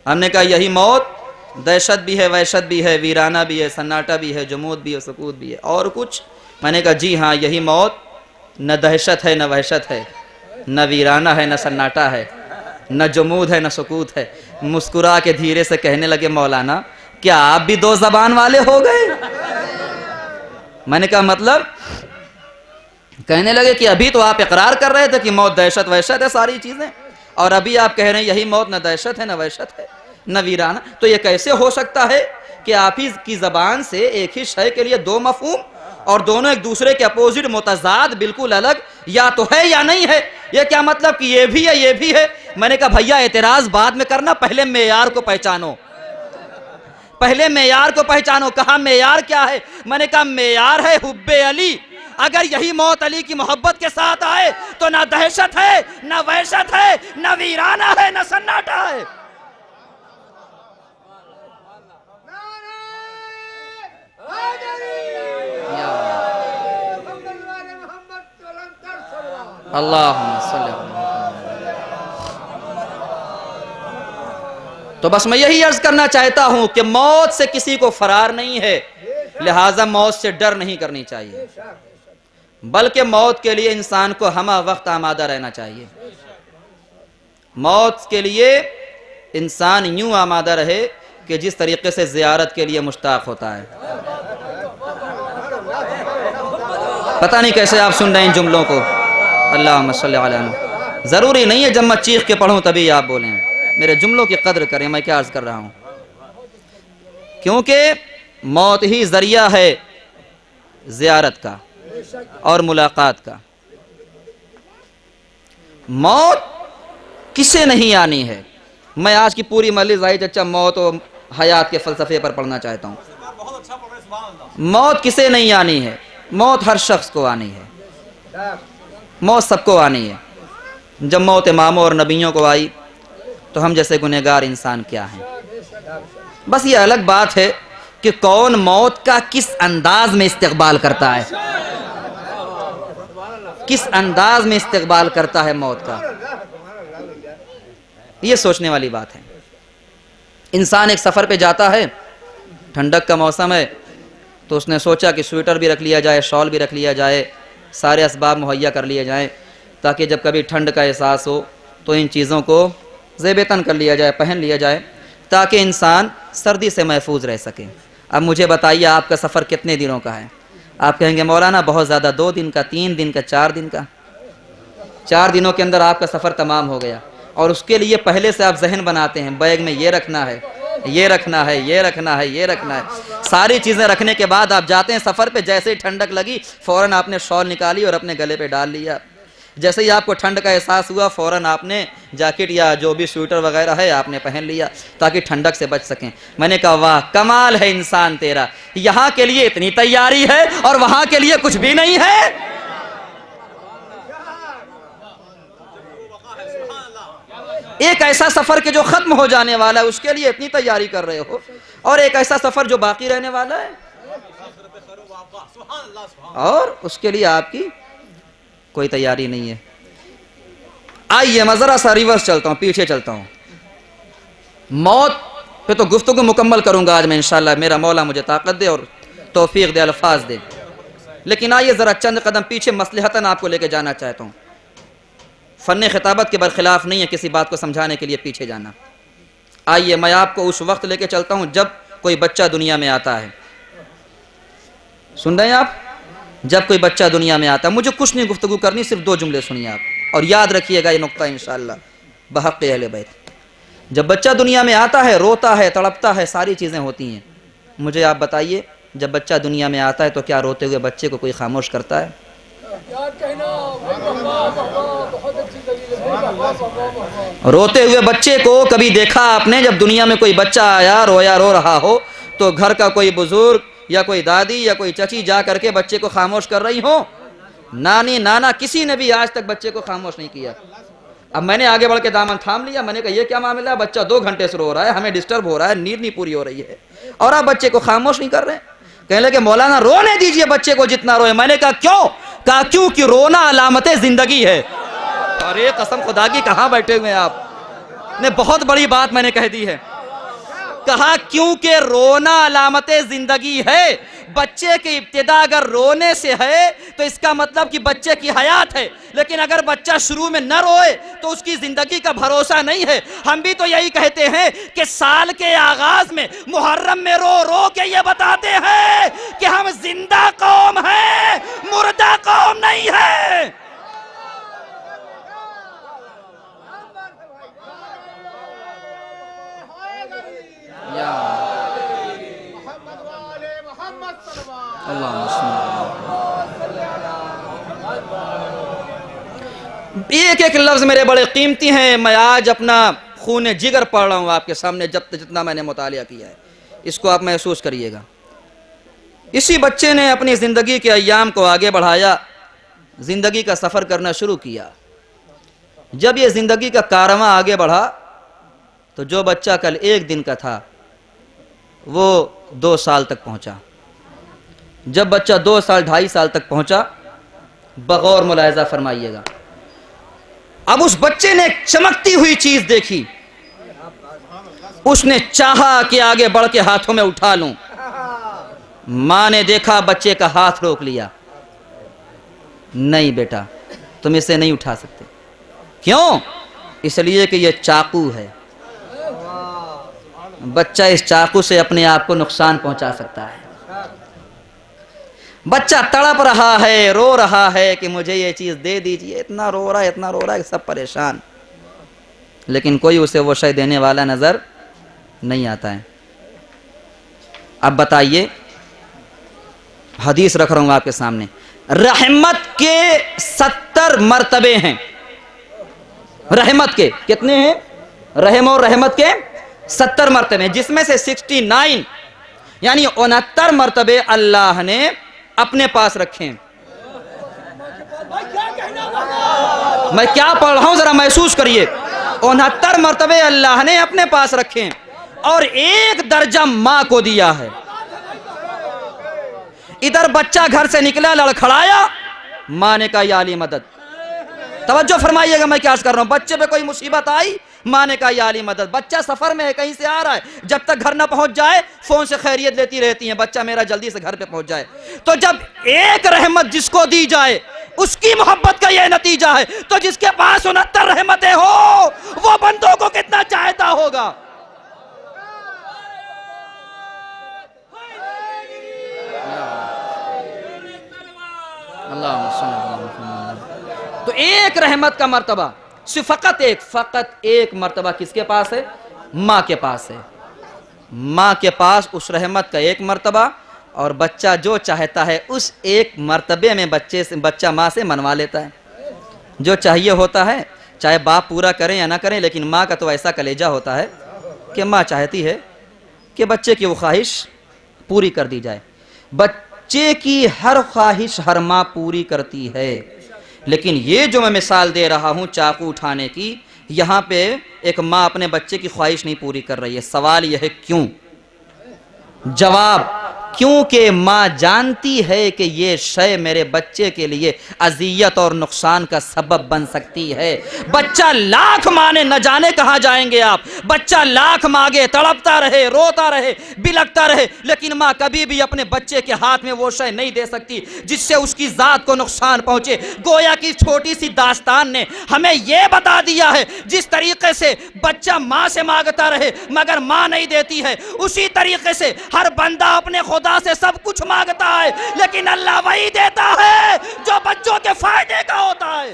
ہم نے کہا یہی موت دہشت بھی ہے، وحشت بھی ہے، ویرانہ بھی ہے، سناٹا بھی ہے، جمود بھی ہے، سکوت بھی ہے، اور کچھ؟ میں نے کہا جی ہاں، یہی موت نہ دہشت ہے، نہ وحشت ہے، نہ ویرانہ ہے، نہ سناٹا ہے، نہ جمود ہے، نہ سکوت ہے۔ مسکرا کے دھیرے سے کہنے لگے مولانا کیا آپ بھی دو زبان والے ہو گئے؟ میں نے کہا مطلب؟ کہنے لگے کہ ابھی تو آپ اقرار کر رہے تھے کہ موت دہشت وحشت ہے ساری چیزیں، اور ابھی آپ کہہ رہے ہیں یہی موت نہ دہشت ہے، نہ وحشت ہے، نہ ویرانہ۔ تو یہ کیسے ہو سکتا ہے کہ آپ ہی کی زبان سے ایک ہی شے کے لیے دو مفہوم، اور دونوں ایک دوسرے کے اپوزٹ، متضاد، بالکل الگ، یا تو ہے یا نہیں ہے؟ یہ کیا مطلب کہ یہ بھی ہے یہ بھی ہے؟ میں نے کہا بھیا اعتراض بعد میں کرنا، پہلے معیار کو پہچانو، پہلے معیار کو پہچانو۔ کہا معیار کیا ہے؟ میں نے کہا معیار ہے حب علی۔ اگر یہی موت علی کی محبت کے ساتھ آئے تو نہ دہشت ہے، نہ وحشت ہے، نہ ویرانہ ہے، نہ سناٹا ہے۔ اللہم صلی اللہ۔ تو بس میں یہی عرض کرنا چاہتا ہوں کہ موت سے کسی کو فرار نہیں ہے، لہٰذا موت سے ڈر نہیں کرنی چاہیے، بلکہ موت کے لیے انسان کو ہمہ وقت آمادہ رہنا چاہیے۔ موت کے لیے انسان یوں آمادہ رہے کہ جس طریقے سے زیارت کے لیے مشتاق ہوتا ہے۔ پتہ نہیں کیسے آپ سن رہے ہیں ان جملوں کو۔ اللہم صلی علی محمد۔ ضروری نہیں ہے جب میں چیخ کے پڑھوں تبھی آپ بولیں، میرے جملوں کی قدر کریں، میں کیا عرض کر رہا ہوں، کیونکہ موت ہی ذریعہ ہے زیارت کا اور ملاقات کا۔ موت کسے نہیں آنی ہے؟ میں آج کی پوری مجلس آئی چچا موت و حیات کے فلسفے پر پڑھنا چاہتا ہوں۔ موت کسے نہیں آنی ہے؟ موت ہر شخص کو آنی ہے، موت سب کو آنی ہے۔ جب موت اماموں اور نبیوں کو آئی تو ہم جیسے گنہگار انسان کیا ہیں؟ بس یہ الگ بات ہے کہ کون موت کا کس انداز میں استقبال کرتا ہے، کس انداز میں استقبال کرتا ہے موت کا، یہ سوچنے والی بات ہے۔ انسان ایک سفر پہ جاتا ہے، ٹھنڈک کا موسم ہے، تو اس نے سوچا کہ سویٹر بھی رکھ لیا جائے، شال بھی رکھ لیا جائے، سارے اسباب مہیا کر لیے جائیں، تاکہ جب کبھی ٹھنڈ کا احساس ہو تو ان چیزوں کو زیب تن کر لیا جائے، پہن لیا جائے، تاکہ انسان سردی سے محفوظ رہ سکے۔ اب مجھے بتائیے آپ کا سفر کتنے دنوں کا ہے؟ آپ کہیں گے مولانا بہت زیادہ، 2 دن کا، 3 دن کا، 4 دن کا۔ 4 دنوں کے اندر آپ کا سفر تمام ہو گیا، اور اس کے لیے پہلے سے آپ ذہن بناتے ہیں، بیگ میں یہ رکھنا ہے، یہ رکھنا ہے، یہ رکھنا ہے، یہ رکھنا ہے۔ ساری چیزیں رکھنے کے بعد آپ جاتے ہیں سفر پہ، جیسے ہی ٹھنڈک لگی فوراً آپ نے شال نکالی اور اپنے گلے پہ ڈال لیا۔ جیسے ہی آپ کو ٹھنڈ کا احساس ہوا فوراً آپ نے جیکٹ یا جو بھی سویٹر وغیرہ ہے آپ نے پہن لیا تاکہ ٹھنڈک سے بچ سکیں۔ میں نے کہا واہ کمال ہے انسان تیرا، یہاں کے لیے اتنی تیاری ہے اور وہاں کے لیے کچھ بھی نہیں ہے۔ ایک ایسا سفر کہ جو ختم ہو جانے والا ہے اس کے لیے اتنی تیاری کر رہے ہو، اور ایک ایسا سفر جو باقی رہنے والا ہے اور اس کے لیے آپ کی کوئی تیاری نہیں ہے۔ آئیے میں ذرا سا ریورس چلتا ہوں، پیچھے چلتا ہوں۔ موت پہ تو گفتگو مکمل کروں گا آج میں انشاءاللہ، میرا مولا مجھے طاقت دے اور توفیق دے، الفاظ دے، لیکن آئیے ذرا چند قدم پیچھے مصلحتاً آپ کو لے کے جانا چاہتا ہوں۔ فن خطابت کے برخلاف نہیں ہے کسی بات کو سمجھانے کے لیے پیچھے جانا۔ آئیے میں آپ کو اس وقت لے کے چلتا ہوں جب کوئی بچہ دنیا میں آتا ہے۔ سن رہے ہیں آپ؟ جب کوئی بچہ دنیا میں آتا ہے، مجھے کچھ نہیں گفتگو کرنی، صرف 2 جملے سنیے آپ، اور یاد رکھیے گا یہ نقطہ انشاءاللہ بحق اہل بیت۔ جب بچہ دنیا میں آتا ہے روتا ہے تڑپتا ہے ساری چیزیں ہوتی ہیں. مجھے آپ بتائیے جب بچہ دنیا میں آتا ہے تو کیا روتے ہوئے بچے کو کوئی خاموش کرتا ہے؟ روتے ہوئے بچے کو کبھی دیکھا آپ نے جب دنیا میں کوئی بچہ آیا رویا رو رہا ہو تو گھر کا کوئی بزرگ یا کوئی دادی یا کوئی چچی جا کر کے بچے کو خاموش کر رہی ہو؟ نانی نانا کسی نے بھی آج تک بچے کو خاموش نہیں کیا. اب میں نے آگے بڑھ کے دامن تھام لیا. میں نے کہا یہ کیا معاملہ ہے؟ بچہ 2 گھنٹے سے رو رہا ہے, ہمیں ڈسٹرب ہو رہا ہے, نیند نہیں پوری ہو رہی ہے اور آپ بچے کو خاموش نہیں کر رہے. کہنے لگے مولانا رونے دیجئے بچے کو جتنا روئے. میں نے کہا کیوں؟ کہا کیونکہ رونا علامت زندگی ہے. ارے قسم خدا کی کہاں بیٹھے ہوئے آپ نے, بہت بڑی بات میں نے کہہ دی ہے. کہا کیونکہ رونا علامت زندگی ہے. بچے کی ابتدا اگر رونے سے ہے تو اس کا مطلب کہ بچے کی حیات ہے, لیکن اگر بچہ شروع میں نہ روئے تو اس کی زندگی کا بھروسہ نہیں ہے. ہم بھی تو یہی کہتے ہیں کہ سال کے آغاز میں محرم میں رو رو کے یہ بتاتے ہیں کہ ہم زندہ قوم ہیں, مردہ قوم نہیں ہے. ایک ایک لفظ میرے بڑے قیمتی ہیں. میں آج اپنا خون جگر پڑھ رہا ہوں آپ کے سامنے, جتنا میں نے مطالعہ کیا ہے اس کو آپ محسوس کریے گا. اسی بچے نے اپنی زندگی کے ایام کو آگے بڑھایا, زندگی کا سفر کرنا شروع کیا. جب یہ زندگی کا کارواں آگے بڑھا تو جو بچہ کل 1 دن کا تھا وہ 2 سال تک پہنچا. جب بچہ 2 سال 2.5 سال تک پہنچا, بغور ملاحظہ فرمائیے گا, اب اس بچے نے ایک چمکتی ہوئی چیز دیکھی. اس نے چاہا کہ آگے بڑھ کے ہاتھوں میں اٹھا لوں. ماں نے دیکھا, بچے کا ہاتھ روک لیا. نہیں بیٹا تم اسے نہیں اٹھا سکتے. کیوں؟ اس لیے کہ یہ چاقو ہے. بچہ اس چاقو سے اپنے آپ کو نقصان پہنچا سکتا ہے. بچہ تڑپ رہا ہے, رو رہا ہے کہ مجھے یہ چیز دے دیجئے. اتنا رو رہا ہے کہ سب پریشان, لیکن کوئی اسے وہ شے دینے والا نظر نہیں آتا ہے. اب بتائیے, حدیث رکھ رہا ہوں آپ کے سامنے, رحمت کے 70 مرتبے ہیں. رحمت کے کتنے ہیں؟ رحم اور رحمت کے 70 مرتبے, جس میں سے 69 یعنی 69 مرتبے اللہ نے اپنے پاس رکھیں. میں کیا پڑھ رہا ہوں ذرا محسوس کریے. 69 مرتبے اللہ نے اپنے پاس رکھیں اور 1 درجہ ماں کو دیا ہے. ادھر بچہ گھر سے نکلا, لڑکھڑایا, ماں نے کہا یا علی مدد. توجہ فرمائیے گا میں کیا کر رہا ہوں. بچے پہ کوئی مصیبت آئی, ماں نے کہا یا علی مدد. بچہ سفر میں ہے, کہیں سے آ رہا ہے, جب تک گھر نہ پہنچ جائے فون سے خیریت لیتی رہتی ہیں, بچہ میرا جلدی سے گھر پہ پہنچ جائے. تو جب ایک رحمت جس کو دی جائے اس کی محبت کا یہ نتیجہ ہے, تو جس کے پاس 69 رحمتیں ہو وہ بندوں کو کتنا چاہتا ہوگا. تو ایک رحمت کا مرتبہ, فقط ایک مرتبہ کس کے پاس ہے؟ ماں کے پاس ہے. ماں کے پاس اس رحمت کا 1 مرتبہ, اور بچہ جو چاہتا ہے اس 1 مرتبے میں بچہ ماں سے منوا لیتا ہے. جو چاہیے ہوتا ہے, چاہے باپ پورا کریں یا نہ کریں, لیکن ماں کا تو ایسا کلیجہ ہوتا ہے کہ ماں چاہتی ہے کہ بچے کی وہ خواہش پوری کر دی جائے. بچے کی ہر خواہش ہر ماں پوری کرتی ہے, لیکن یہ جو میں مثال دے رہا ہوں چاقو اٹھانے کی, یہاں پہ ایک ماں اپنے بچے کی خواہش نہیں پوری کر رہی ہے. سوال یہ ہے کیوں؟ جواب, کیونکہ ماں جانتی ہے کہ یہ شے میرے بچے کے لیے اذیت اور نقصان کا سبب بن سکتی ہے. بچہ لاکھ مانے, نہ جانے کہاں جائیں گے آپ, بچہ لاکھ مانگے, تڑپتا رہے, روتا رہے, بلکتا رہے, لیکن ماں کبھی بھی اپنے بچے کے ہاتھ میں وہ شے نہیں دے سکتی جس سے اس کی ذات کو نقصان پہنچے. گویا کی چھوٹی سی داستان نے ہمیں یہ بتا دیا ہے, جس طریقے سے بچہ ماں سے مانگتا رہے مگر ماں نہیں دیتی ہے, اسی طریقے سے ہر بندہ اپنے خدا سے سب کچھ مانگتا ہے, لیکن اللہ وہی دیتا ہے جو بچوں کے فائدے کا ہوتا ہے.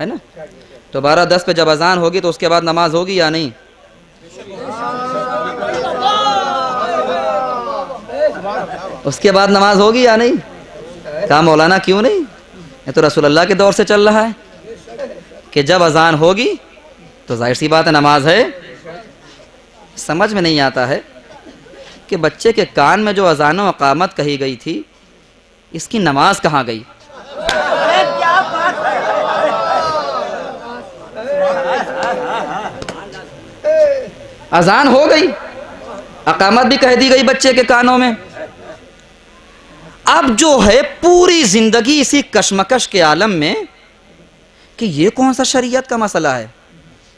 ہے نا؟ تو 12:10 پہ جب اذان ہوگی تو اس کے بعد نماز ہوگی یا نہیں؟ اس کے بعد نماز ہوگی یا نہیں؟ کہا مولانا کیوں نہیں؟ یہ تو رسول اللہ کے دور سے چل رہا ہے کہ جب اذان ہوگی تو ظاہر سی بات ہے نماز ہے۔ سمجھ میں نہیں آتا ہے کہ بچے کے کان میں جو اذان و اقامت کہی گئی تھی اس کی نماز کہاں گئی؟ اذان ہو گئی، اقامت بھی کہہ دی گئی بچے کے کانوں میں، اب جو ہے پوری زندگی اسی کشمکش کے عالم میں کہ یہ کون سا شریعت کا مسئلہ ہے۔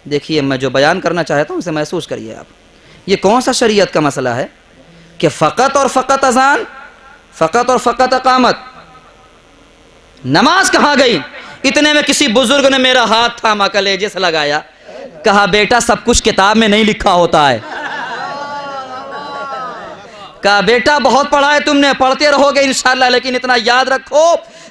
دیکھیے میں جو بیان کرنا چاہتا ہوں اسے محسوس کریے آپ، یہ کون سا شریعت کا مسئلہ ہے کہ فقط اور فقط اذان، فقط اور فقط اقامت، نماز کہاں گئی؟ اتنے میں کسی بزرگ نے میرا ہاتھ تھاما، کلیجے سے لگایا، کہا بیٹا سب کچھ کتاب میں نہیں لکھا ہوتا ہے۔ کہا بیٹا بہت پڑھا ہے تم نے، پڑھتے رہو گے انشاءاللہ، لیکن اتنا یاد رکھو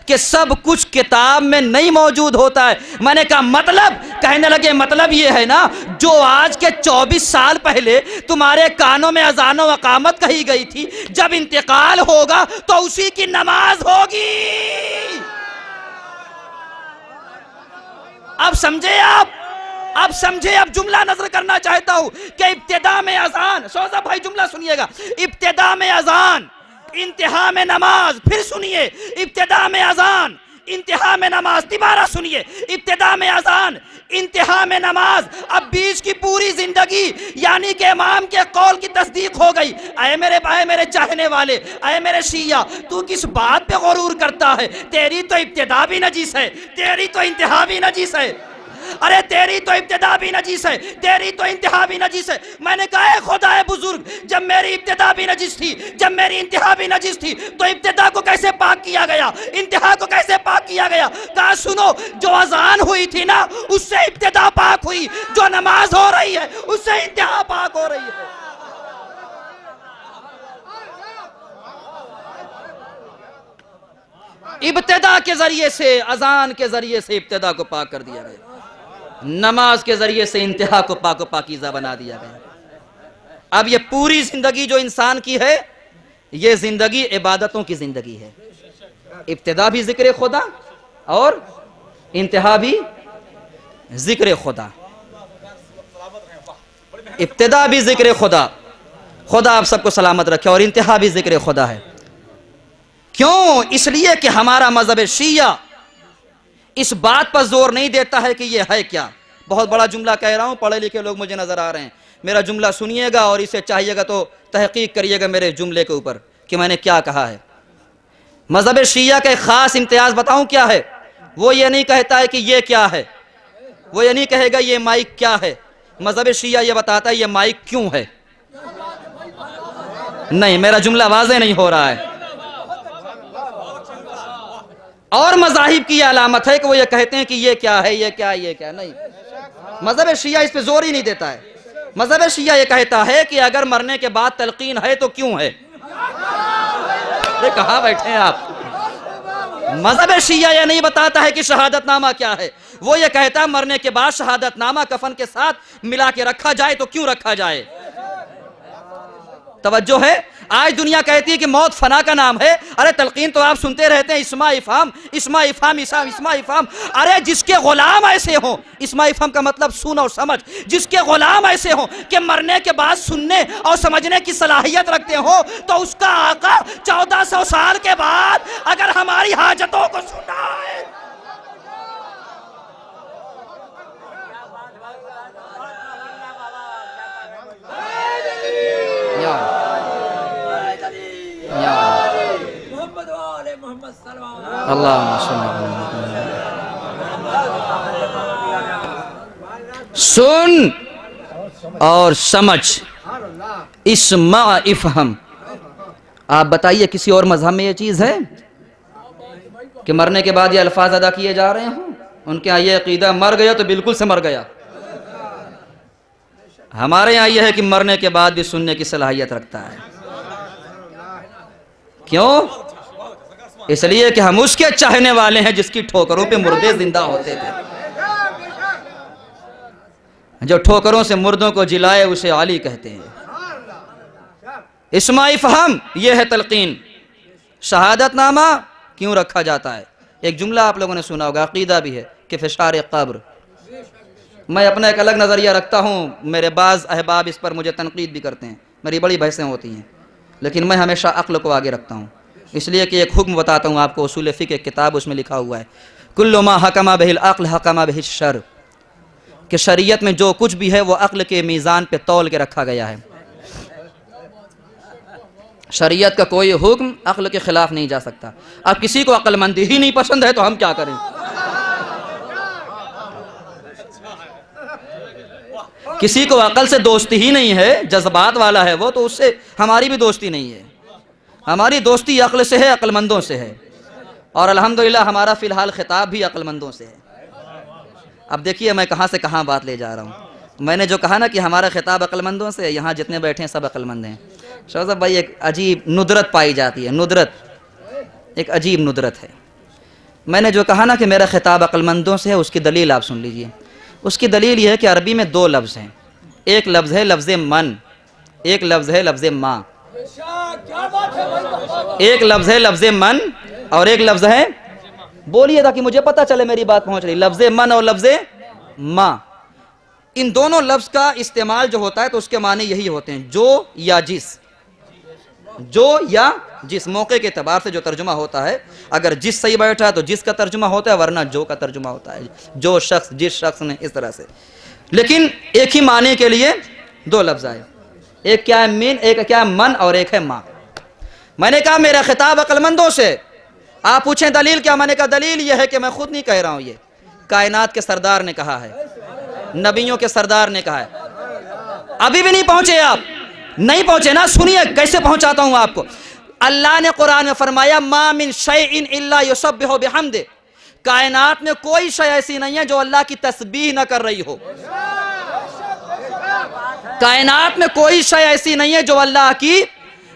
کہ سب کچھ کتاب میں نہیں موجود ہوتا ہے۔ میں نے کہا مطلب؟ کہنے لگے مطلب یہ ہے نا، جو آج کے 24 سال پہلے تمہارے کانوں میں اذان و اقامت کہی گئی تھی، جب انتقال ہوگا تو اسی کی نماز ہوگی۔ اب سمجھے آپ؟ اب سمجھے؟ اب جملہ نظر کرنا چاہتا ہوں کہ ابتدا میں اذان، شوزہ بھائی جملہ سنیے گا، ابتدا میں اذان، انتہا میں نماز۔ پھر سنیے، ابتدا میں اذان، انتہا میں نماز۔ دوبارہ سنیے، ابتدا میں اذان، انتہا میں نماز۔ اب بیچ کی پوری زندگی یعنی کہ امام کے قول کی تصدیق ہو گئی۔ اے میرے چاہنے والے، اے میرے شیعہ، تو کس بات پہ غرور کرتا ہے؟ تیری تو ابتدا بھی نجیس ہے، تیری تو انتہا بھی نجیس ہے۔ ارے تیری تو ابتدا بھی نجیس ہے، تیری تو انتہا بھی نجیس ہے۔ میں نے کہا اے خدا بزرگ، جب میری ابتدا بھی نجیس تھی، جب میری انتہا بھی نجیس تھی، تو ابتدا کو کیسے پاک کیا گیا؟ انتہا کو کیسے پاک کیا گیا؟ کہا سنو، جو اذان ہوئی تھی نا اس سے ابتدا پاک ہوئی، جو نماز ہو رہی ہے اس سے انتہا پاک ہو رہی ہے۔ ابتدا کے ذریعے سے، اذان کے ذریعے سے ابتدا کو پاک کر دیا گیا، نماز کے ذریعے سے انتہا کو پاک و پاکیزہ بنا دیا گیا۔ اب یہ پوری زندگی جو انسان کی ہے، یہ زندگی عبادتوں کی زندگی ہے۔ ابتدا بھی ذکر خدا اور انتہا بھی ذکر خدا، ابتدا بھی ذکر خدا، خدا آپ سب کو سلامت رکھے، اور انتہا بھی ذکر خدا ہے۔ کیوں؟ اس لیے کہ ہمارا مذہب شیعہ اس بات پر زور نہیں دیتا ہے کہ یہ ہے کیا۔ بہت بڑا جملہ کہہ رہا ہوں، پڑھے لکھے لوگ مجھے نظر آ رہے ہیں، میرا جملہ سنیے گا اور اسے چاہیے گا تو تحقیق کریے گا میرے جملے کے اوپر کہ میں نے کیا کہا ہے۔ مذہب شیعہ کا ایک خاص امتیاز بتاؤں کیا ہے؟ وہ یہ نہیں کہتا ہے کہ یہ کیا ہے، وہ یہ نہیں کہے گا یہ مائک کیا ہے، مذہب شیعہ یہ بتاتا ہے یہ مائک کیوں ہے۔ نہیں، میرا جملہ واضح نہیں ہو رہا ہے۔ اور مذاہب کی یہ علامت ہے کہ وہ یہ کہتے ہیں کہ یہ کیا ہے، یہ کیا ہے، یہ کیا نہیں۔ مذہب شیعہ اس پہ زور ہی نہیں دیتا ہے۔ مذہب شیعہ یہ کہتا ہے کہ اگر مرنے کے بعد تلقین ہے تو کیوں ہے۔ کہاں بیٹھے ہیں آپ؟ مذہب شیعہ یہ نہیں بتاتا ہے کہ شہادت نامہ کیا ہے، وہ یہ کہتا ہے مرنے کے بعد شہادت نامہ کفن کے ساتھ ملا کے رکھا جائے تو کیوں رکھا جائے۔ توجہ ہے؟ آج دنیا کہتی ہے کہ موت فنا کا نام ہے۔ ارے تلقین تو آپ سنتے رہتے ہیں، اسماء افہام، اسماء افہام، اسماء افہام۔ ارے جس کے غلام ایسے ہوں، اسماء افہام کا مطلب سن اور سمجھ، جس کے غلام ایسے ہوں کہ مرنے کے بعد سننے اور سمجھنے کی صلاحیت رکھتے ہوں، تو اس کا آقا 1400 سال کے بعد اگر ہماری حاجتوں کو سنا ہے۔ اللہم صلی سن اور سمجھ، اسمع افہم۔ آپ بتائیے کسی اور مذہب میں یہ چیز ہے کہ مرنے کے بعد یہ الفاظ ادا کیے جا رہے ہوں؟ ان کے ہاں یہ عقیدہ مر گیا تو بالکل سے مر گیا۔ ہمارے یہاں یہ ہے کہ مرنے کے بعد بھی سننے کی صلاحیت رکھتا ہے۔ کیوں؟ اس لیے کہ ہم اس کے چاہنے والے ہیں جس کی ٹھوکروں پہ مردے زندہ ہوتے تھے۔ جو ٹھوکروں سے مردوں کو جلائے اسے علی کہتے ہیں. اسماعی فہم یہ ہے تلقین. شہادت نامہ کیوں رکھا جاتا ہے؟ ایک جملہ آپ لوگوں نے سنا ہوگا، عقیدہ بھی ہے کہ فشار قبر. میں اپنا ایک الگ نظریہ رکھتا ہوں، میرے بعض احباب اس پر مجھے تنقید بھی کرتے ہیں، میری بڑی بحثیں ہوتی ہیں، لیکن میں ہمیشہ عقل کو آگے رکھتا ہوں، اس لیے کہ ایک حکم بتاتا ہوں آپ کو، اصول فقہ ایک کتاب اس میں لکھا ہوا ہے، کل ما حکم بہ العقل حکم بہ الشر، کہ شریعت میں جو کچھ بھی ہے وہ عقل کے میزان پہ تول کے رکھا گیا ہے. شریعت کا کوئی حکم عقل کے خلاف نہیں جا سکتا. اب کسی کو عقل مندی ہی نہیں پسند ہے تو ہم کیا کریں؟ کسی کو عقل سے دوستی ہی نہیں ہے، جذبات والا ہے وہ، تو اس سے ہماری بھی دوستی نہیں ہے. ہماری دوستی عقل سے ہے، عقل مندوں سے ہے، اور الحمدللہ ہمارا فی الحال خطاب بھی عقل مندوں سے ہے. اب دیکھیے میں کہاں سے کہاں بات لے جا رہا ہوں. میں نے جو کہا نا کہ ہمارا خطاب عقل مندوں سے ہے، یہاں جتنے بیٹھے ہیں سب عقل مند ہیں. شاہ صاحب بھائی ایک عجیب ندرت پائی جاتی ہے، ندرت ایک عجیب ندرت ہے. میں نے جو کہا نا کہ میرا خطاب عقل مندوں سے ہے، اس کی دلیل آپ سن لیجئے. اس کی دلیل یہ ہے کہ عربی میں دو لفظ ہیں، ایک لفظ ہے لفظ من، ایک لفظ ہے لفظ ماں. کیا بات ہے بھائی؟ ایک لفظ ہے لفظ من اور ایک لفظ ہے، بولیے تاکہ مجھے پتہ چلے میری بات پہنچ رہی، لفظ من اور لفظ ماں. ان دونوں لفظ کا استعمال جو ہوتا ہے تو اس کے معنی یہی ہوتے ہیں، جو یا جس. جو یا جس موقع کے اعتبار سے جو ترجمہ ہوتا ہے، اگر جس صحیح بیٹھا ہے تو جس کا ترجمہ ہوتا ہے، ورنہ جو کا ترجمہ ہوتا ہے، جو شخص جس شخص نے، اس طرح سے. لیکن ایک ہی معنی کے لیے دو لفظ آئے، ایک کیا ہے من، ایک کیا ہے من اور ایک ہے ماں. میں نے کہا میرا خطاب عقل مندوں سے. آپ پوچھیں دلیل کیا؟ میں نے کہا دلیل یہ ہے کہ میں خود نہیں کہہ رہا ہوں، یہ کائنات کے سردار نے کہا ہے، نبیوں کے سردار نے کہا ہے. ابھی بھی نہیں پہنچے آپ؟ نہیں پہنچے نا؟ سنیے کیسے پہنچاتا ہوں آپ کو. اللہ نے قرآن میں فرمایا ما من شیء الا یسبح بحمدہ، کائنات میں کوئی شے ایسی نہیں ہے جو اللہ کی تسبیح نہ کر رہی ہو. کائنات میں کوئی شے ایسی نہیں ہے جو اللہ کی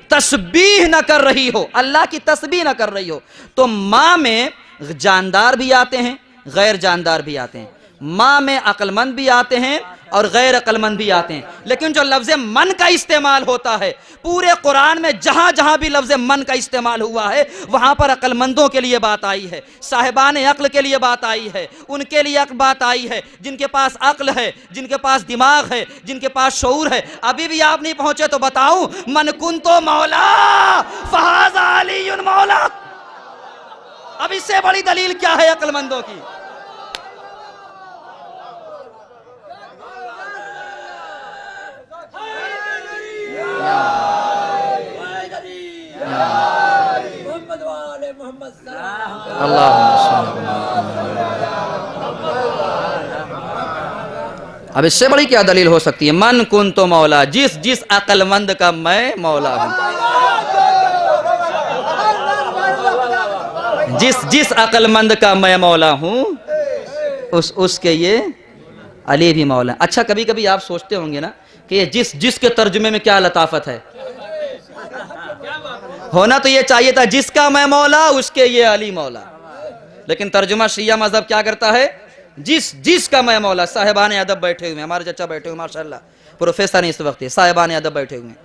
تسبیح نہ کر رہی ہو، اللہ کی تسبیح نہ کر رہی ہو. تو ماں میں جاندار بھی آتے ہیں، غیر جاندار بھی آتے ہیں. ماں میں عقل مند بھی آتے ہیں اور غیر عقل مند بھی آتے ہیں. لیکن جو لفظ من کا استعمال ہوتا ہے پورے قرآن میں، جہاں جہاں بھی لفظ من کا استعمال ہوا ہے وہاں پر عقل مندوں کے لیے بات آئی ہے، صاحبان عقل کے لیے بات آئی ہے، ان کے لیے بات آئی ہے جن کے پاس عقل ہے، جن کے پاس دماغ ہے، جن کے پاس شعور ہے. ابھی بھی آپ نہیں پہنچے تو بتاؤں، من کنتو مولا فہذا علی مولا. اب اس سے بڑی دلیل کیا ہے عقل مندوں کی؟ محمد والے محمد صلی اللہ اللہم صل اب اس سے بڑی کیا دلیل ہو سکتی ہے؟ من کنتو مولا، جس عقل مند کا میں مولا ہوں، جس عقل مند کا میں مولا ہوں، اس کے یہ علی بھی مولا. اچھا کبھی کبھی آپ سوچتے ہوں گے نا کہ یہ جس کے ترجمے میں کیا لطافت ہے. ہونا تو یہ چاہیے تھا جس کا میں مولا اس کے یہ علی مولا، لیکن ترجمہ شیعہ مذہب کیا کرتا ہے؟ جس کا میں مولا. صاحبان ادب بیٹھے ہوئے ہیں، ہمارے چچا بیٹھے ہوئے ماشاءاللہ، پروفیسر ہیں اس وقت، صاحبان ادب بیٹھے ہوئے ہیں.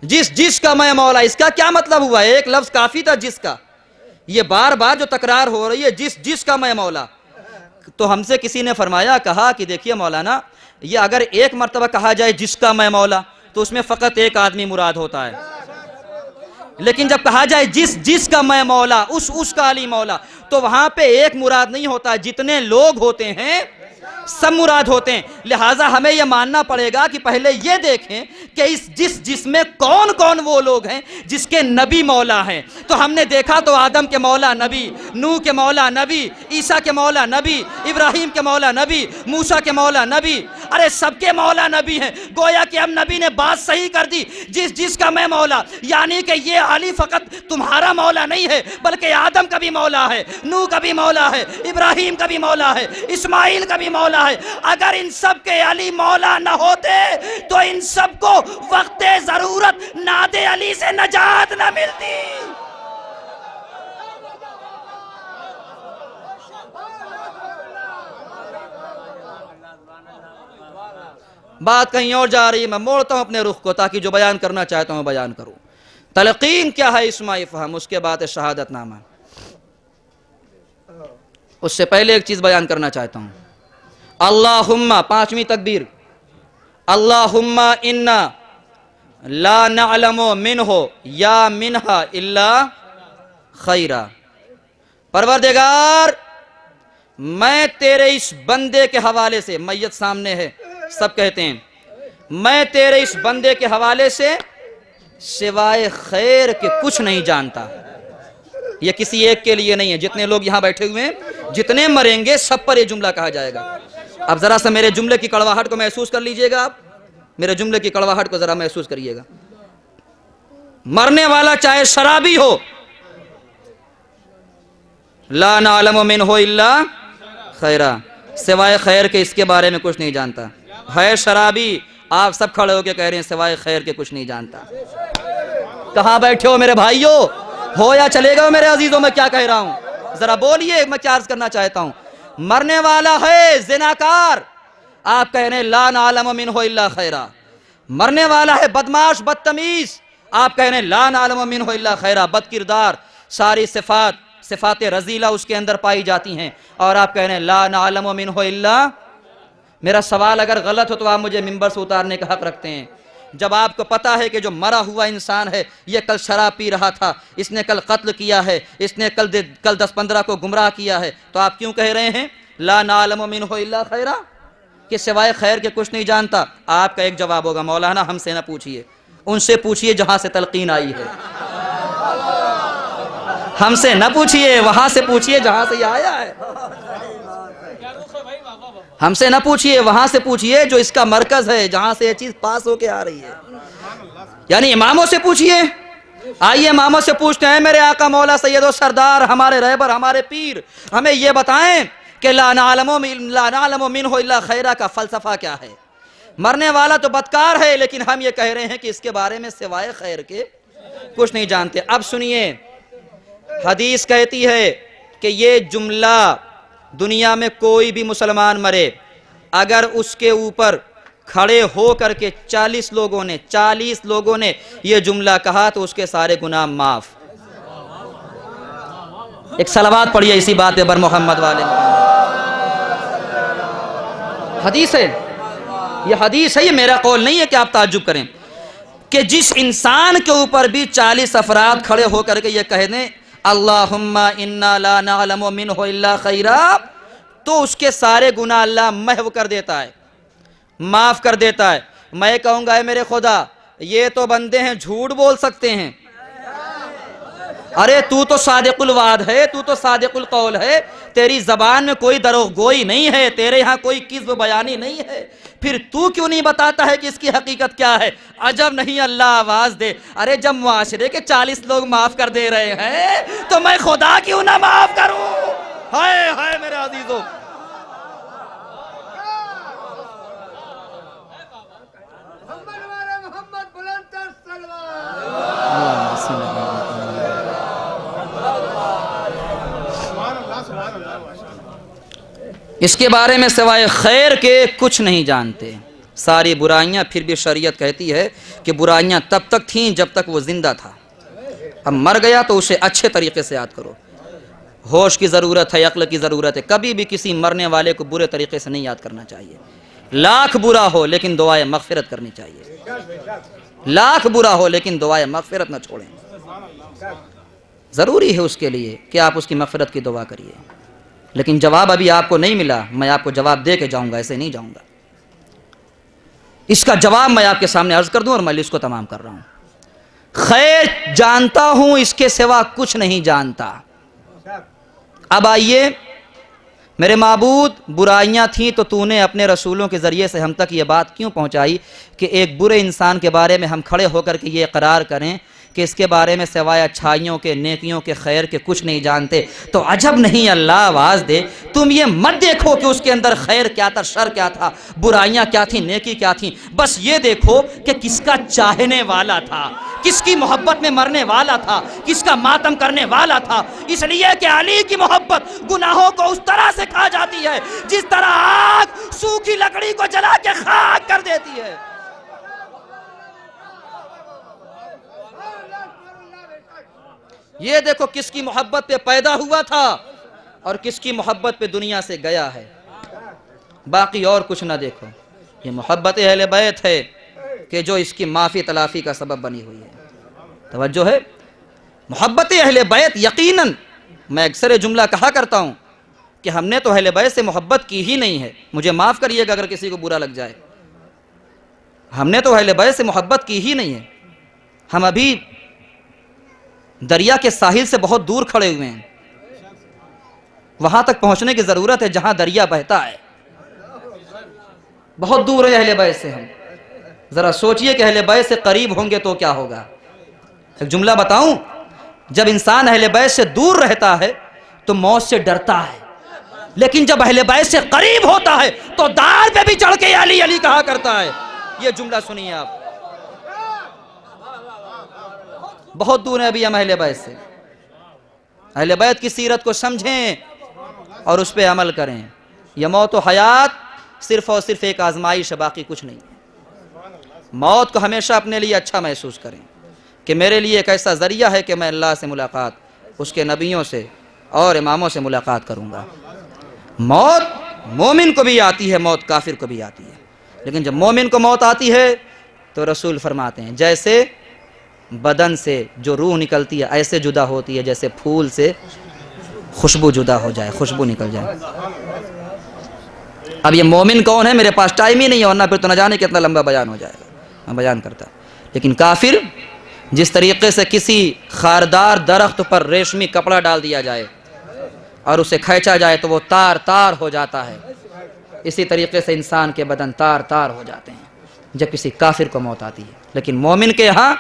جس کا میں مولا، اس کا کیا مطلب ہوا؟ ایک لفظ کافی تھا جس کا، یہ بار بار جو تکرار ہو رہی ہے جس کا میں مولا. تو ہم سے کسی نے فرمایا، کہا کہ دیکھیے مولانا، یہ اگر ایک مرتبہ کہا جائے جس کا میں مولا تو اس میں فقط ایک آدمی مراد ہوتا ہے، لیکن جب کہا جائے جس کا میں مولا، اس کا علی مولا، تو وہاں پہ ایک مراد نہیں ہوتا، جتنے لوگ ہوتے ہیں سب مراد ہوتے ہیں. لہٰذا ہمیں یہ ماننا پڑے گا کہ پہلے یہ دیکھیں کہ اس جس میں کون کون وہ لوگ ہیں جس کے نبی مولا ہیں. تو ہم نے دیکھا تو آدم کے مولا نبی، نوح کے مولا نبی، عیسیٰ کے مولا نبی، ابراہیم کے مولا نبی، موسیٰ کے مولا نبی. ارے سب کے مولا نبی ہیں. گویا کہ اب نبی نے بات صحیح کر دی، جس کا میں مولا، یعنی کہ یہ علی فقط تمہارا مولا نہیں ہے بلکہ آدم کا بھی مولا ہے، نوح کا بھی مولا ہے، ابراہیم کا بھی مولا ہے، اسماعیل کا بھی مولا ہے. اگر ان سب کے علی مولا نہ ہوتے تو ان سب کو وقت ضرورت ناد علی سے نجات نہ ملتی. بات کہیں اور جا رہی ہے، میں موڑتا ہوں اپنے رخ کو تاکہ جو بیان کرنا چاہتا ہوں بیان کروں۔ تلقین کیا ہے؟ اسماعی فہم، اس کے بعد شہادت نامہ۔ اس سے پہلے ایک چیز بیان کرنا چاہتا ہوں۔ اللہم، پانچویں تکبیر، اللہم انا لا نعلم منہ یا منہا الا خیرا۔ پروردگار، میں تیرے اس بندے کے حوالے سے، میت سامنے ہے سب کہتے ہیں، میں تیرے اس بندے کے حوالے سے سوائے خیر کے کچھ نہیں جانتا۔ یہ کسی ایک کے لیے نہیں ہے، جتنے لوگ یہاں بیٹھے ہوئے ہیں، جتنے مریں گے سب پر یہ جملہ کہا جائے گا۔ اب ذرا سا میرے جملے کی کڑواہٹ کو محسوس کر لیجئے گا، آپ میرے جملے کی کڑواہٹ کو ذرا محسوس کریے گا۔ مرنے والا چاہے شرابی ہو، لا نعلم منہ الا خیرا، سوائے خیر کے اس کے بارے میں کچھ نہیں جانتا۔ ہے شرابی، آپ سب کھڑے ہو کے کہہ رہے ہیں سوائے خیر کے کچھ نہیں جانتا۔ کہاں بیٹھے ہو میرے بھائیو؟ ہو یا چلے گا میرے عزیزوں؟ میں کیا کہہ رہا ہوں ذرا بولیے، میں کیا عرض کرنا چاہتا ہوں۔ مرنے والا ہے زناکار، آپ کہہ رہے ہیں لا نعلم منہ الا خیرا۔ مرنے والا ہے بدماش بدتمیز، آپ کہہ رہے ہیں لا نعلم منہ الا خیرا۔ بد کردار، ساری صفات رذیلہ اس کے اندر پائی جاتی ہیں، اور آپ کہہ رہے ہیں لا نعلم منہ الا۔ میرا سوال اگر غلط ہو تو آپ مجھے ممبر سے اتارنے کا حق رکھتے ہیں۔ جب آپ کو پتا ہے کہ جو مرا ہوا انسان ہے یہ کل شراب پی رہا تھا، اس نے کل قتل کیا ہے، اس نے کل 10-15 کو گمراہ کیا ہے، تو آپ کیوں کہہ رہے ہیں لا نعلم منہ الا خیرا، کہ سوائے خیر کے کچھ نہیں جانتا؟ آپ کا ایک جواب ہوگا، مولانا ہم سے نہ پوچھئے، ان سے پوچھئے جہاں سے تلقین آئی ہے۔ ہم سے نہ پوچھئے، وہاں سے پوچھئے جہاں سے یہ آیا ہے۔ ہم سے نہ پوچھئے، وہاں سے پوچھئے جو اس کا مرکز ہے، جہاں سے یہ چیز پاس ہو کے آ رہی ہے۔ یعنی اماموں سے پوچھئے۔ آئیے اماموں سے پوچھتے ہیں، میرے آقا مولا سید و سردار، ہمارے رہبر، ہمارے پیر، ہمیں یہ بتائیں کہ لا نعلم منہ الا خیرا کا فلسفہ کیا ہے؟ مرنے والا تو بدکار ہے، لیکن ہم یہ کہہ رہے ہیں کہ اس کے بارے میں سوائے خیر کے کچھ نہیں جانتے۔ اب سنیے، حدیث کہتی ہے کہ یہ جملہ دنیا میں کوئی بھی مسلمان مرے، اگر اس کے اوپر کھڑے ہو کر کے 40 لوگوں نے یہ جملہ کہا تو اس کے سارے گناہ معاف۔ ایک صلوات پڑھیے اسی بات پہ بر محمد والے۔ حدیث ہے، یہ حدیث ہے، یہ میرا قول نہیں ہے کہ آپ تعجب کریں، کہ جس انسان کے اوپر بھی 40 افراد کھڑے ہو کر کے یہ کہہ دیں اللہم انا لا نعلم منہ الا خیرا، تو اس کے سارے گناہ اللہ محو کر دیتا ہے، معاف کر دیتا ہے۔ میں کہوں گا اے میرے خدا، یہ تو بندے ہیں جھوٹ بول سکتے ہیں، ارے تو تو صادق الوعد ہے، تو تو صادق القول ہے، تیری زبان میں کوئی دروغ گوئی نہیں ہے، تیرے ہاں کوئی کذب بیانی نہیں ہے، پھر تو کیوں نہیں بتاتا ہے کہ اس کی حقیقت کیا ہے؟ عجب نہیں اللہ آواز دے، ارے جب معاشرے کے 40 لوگ معاف کر دے رہے ہیں تو میں خدا کیوں نہ معاف کروں؟ ہائے ہائے میرے عزیزوں، اس کے بارے میں سوائے خیر کے کچھ نہیں جانتے۔ ساری برائیاں، پھر بھی شریعت کہتی ہے کہ برائیاں تب تک تھیں جب تک وہ زندہ تھا، اب مر گیا تو اسے اچھے طریقے سے یاد کرو۔ ہوش کی ضرورت ہے، عقل کی ضرورت ہے، کبھی بھی کسی مرنے والے کو برے طریقے سے نہیں یاد کرنا چاہیے۔ لاکھ برا ہو لیکن دعائے مغفرت کرنی چاہیے، لاکھ برا ہو لیکن دعائے مغفرت نہ چھوڑیں۔ ضروری ہے اس کے لیے کہ آپ اس کی مغفرت کی دعا کریے، لیکن جواب ابھی آپ کو نہیں ملا، میں آپ کو جواب دے کے جاؤں گا، ایسے نہیں جاؤں گا۔ اس کا جواب میں آپ کے سامنے عرض کر دوں اور میں اس کو تمام کر رہا ہوں۔ خیر جانتا ہوں، اس کے سوا کچھ نہیں جانتا۔ اب آئیے، میرے معبود، برائیاں تھیں تو تو نے اپنے رسولوں کے ذریعے سے ہم تک یہ بات کیوں پہنچائی کہ ایک برے انسان کے بارے میں ہم کھڑے ہو کر کے یہ اقرار کریں کہ اس کے بارے میں سوائے اچھائیوں کے، نیکیوں کے، خیر کے کچھ نہیں جانتے؟ تو عجب نہیں اللہ آواز دے، تم یہ مت دیکھو کہ اس کے اندر خیر کیا تھا، شر کیا تھا، برائیاں کیا تھیں، نیکی کیا تھیں، بس یہ دیکھو کہ کس کا چاہنے والا تھا، کس کی محبت میں مرنے والا تھا، کس کا ماتم کرنے والا تھا۔ اس لیے کہ علی کی محبت گناہوں کو اس طرح سے کھا جاتی ہے جس طرح آگ سوکھی لکڑی کو جلا کے خاک کر دیتی ہوتی ہے. یہ دیکھو کس کی محبت پہ پیدا ہوا تھا اور کس کی محبت پہ دنیا سے گیا ہے. باقی اور کچھ نہ دیکھو. یہ محبت اہل بیت ہے کہ جو اس کی معافی تلافی کا سبب بنی ہوئی ہے. توجہ ہے. محبت اہل بیت یقیناً میں اکثر یہ جملہ کہا کرتا ہوں کہ ہم نے تو اہل بیت سے محبت کی ہی نہیں ہے. مجھے معاف کریے گا اگر کسی کو برا لگ جائے. ہم نے تو اہل بیت سے محبت کی ہی نہیں ہے. ہم ابھی دریا کے ساحل سے بہت دور کھڑے ہوئے ہیں. وہاں تک پہنچنے کی ضرورت ہے جہاں دریا بہتا ہے. بہت دور ہے اہل بیت سے ہم. ذرا سوچئے کہ اہل بیت سے قریب ہوں گے تو کیا ہوگا. ایک جملہ بتاؤں, جب انسان اہل بیت سے دور رہتا ہے تو موت سے ڈرتا ہے, لیکن جب اہل بیت سے قریب ہوتا ہے تو دار پہ بھی چڑھ کے علی علی کہا کرتا ہے. یہ جملہ سنیے آپ. بہت دور ہے ابھی ہم اہل بیت سے. اہل بیت کی سیرت کو سمجھیں اور اس پہ عمل کریں. یہ موت و حیات صرف اور صرف ایک آزمائش ہے, باقی کچھ نہیں. موت کو ہمیشہ اپنے لیے اچھا محسوس کریں کہ میرے لیے ایک ایسا ذریعہ ہے کہ میں اللہ سے ملاقات, اس کے نبیوں سے اور اماموں سے ملاقات کروں گا. موت مومن کو بھی آتی ہے, موت کافر کو بھی آتی ہے. لیکن جب مومن کو موت آتی ہے تو رسول فرماتے ہیں جیسے بدن سے جو روح نکلتی ہے ایسے جدا ہوتی ہے جیسے پھول سے خوشبو جدا ہو جائے, خوشبو نکل جائے. اب یہ مومن کون ہے میرے پاس ٹائم ہی نہیں ہے, ورنہ پھر تو نہ جانے کتنا لمبا بیان ہو جائے گا, میں بیان کرتا. لیکن کافر جس طریقے سے کسی خاردار درخت پر ریشمی کپڑا ڈال دیا جائے اور اسے کھینچا جائے تو وہ تار تار ہو جاتا ہے, اسی طریقے سے انسان کے بدن تار تار ہو جاتے ہیں جب کسی کافر کو موت آتی ہے. لیکن مومن کے ہاں,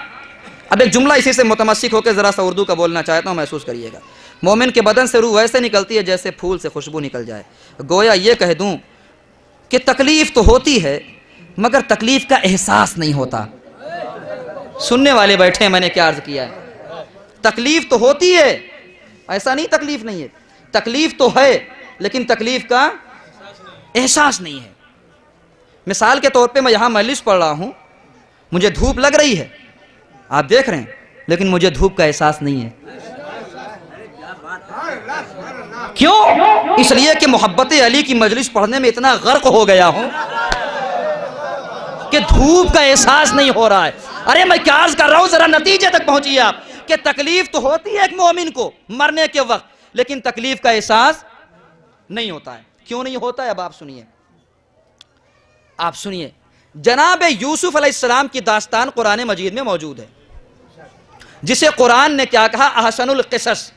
اب ایک جملہ اسی سے متمسک ہو کے ذرا سا اردو کا بولنا چاہتا ہوں, محسوس کریے گا. مومن کے بدن سے روح ویسے نکلتی ہے جیسے پھول سے خوشبو نکل جائے. گویا یہ کہہ دوں کہ تکلیف تو ہوتی ہے مگر تکلیف کا احساس نہیں ہوتا. سننے والے بیٹھے ہیں, میں نے کیا عرض کیا ہے. تکلیف تو ہوتی ہے, ایسا نہیں تکلیف نہیں ہے. تکلیف تو ہے لیکن تکلیف کا احساس نہیں ہے. مثال کے طور پہ میں یہاں مجلس پڑھ رہا ہوں, مجھے دھوپ لگ رہی ہے, آپ دیکھ رہے ہیں, لیکن مجھے دھوپ کا احساس نہیں ہے. کیوں؟ اس لیے کہ محبت علی کی مجلس پڑھنے میں اتنا غرق ہو گیا ہوں کہ دھوپ کا احساس نہیں ہو رہا ہے. ارے میں کیا عرض کر رہا ہوں, ذرا نتیجے تک پہنچیے آپ کہ تکلیف تو ہوتی ہے ایک مومن کو مرنے کے وقت, لیکن تکلیف کا احساس نہیں ہوتا ہے. کیوں نہیں ہوتا ہے اب آپ سنیے. آپ سنیے, جناب یوسف علیہ السلام کی داستان قرآن مجید میں موجود ہے, جسے قرآن نے کیا کہا, احسن القصص,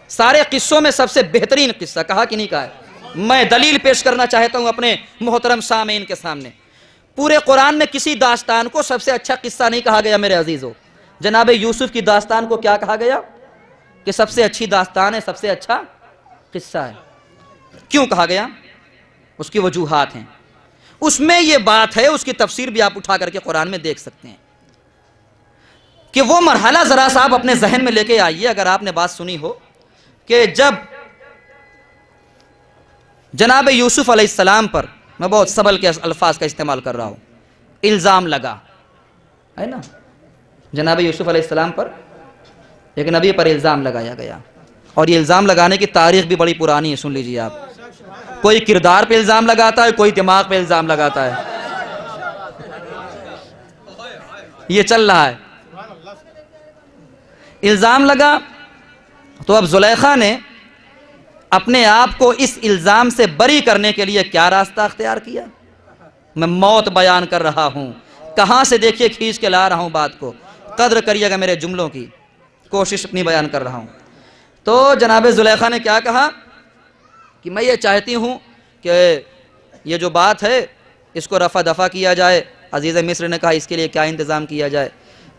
سارے قصوں میں سب سے بہترین قصہ کہا کہ نہیں کہا ہے. میں دلیل پیش کرنا چاہتا ہوں اپنے محترم سامعین کے سامنے. پورے قرآن میں کسی داستان کو سب سے اچھا قصہ نہیں کہا گیا میرے عزیزو. جناب یوسف کی داستان کو کیا کہا گیا کہ سب سے اچھی داستان ہے, سب سے اچھا قصہ ہے. کیوں کہا گیا؟ اس کی وجوہات ہیں. اس میں یہ بات ہے, اس کی تفسیر بھی آپ اٹھا کر کے قرآن میں دیکھ سکتے ہیں کہ وہ مرحلہ ذرا سا آپ اپنے ذہن میں لے کے آئیے اگر آپ نے بات سنی ہو کہ جب جناب یوسف علیہ السلام پر, میں بہت سبل کے الفاظ کا استعمال کر رہا ہوں, الزام لگا ہے نا. جناب یوسف علیہ السلام پر ایک نبی پر الزام لگایا گیا, اور یہ الزام لگانے کی تاریخ بھی بڑی پرانی ہے, سن لیجیے آپ. کوئی کردار پہ الزام لگاتا ہے, کوئی دماغ پہ الزام لگاتا ہے, یہ چل رہا ہے. الزام لگا تو اب زلیخا نے اپنے آپ کو اس الزام سے بری کرنے کے لیے کیا راستہ اختیار کیا. میں موت بیان کر رہا ہوں, کہاں سے دیکھیے کھینچ کے لا رہا ہوں بات کو, قدر کریے گا میرے جملوں کی, کوشش اپنی بیان کر رہا ہوں. تو جناب زلیخا نے کیا کہا کہ میں یہ چاہتی ہوں کہ یہ جو بات ہے اس کو رفع دفع کیا جائے. عزیز مصر نے کہا اس کے لیے کیا انتظام کیا جائے؟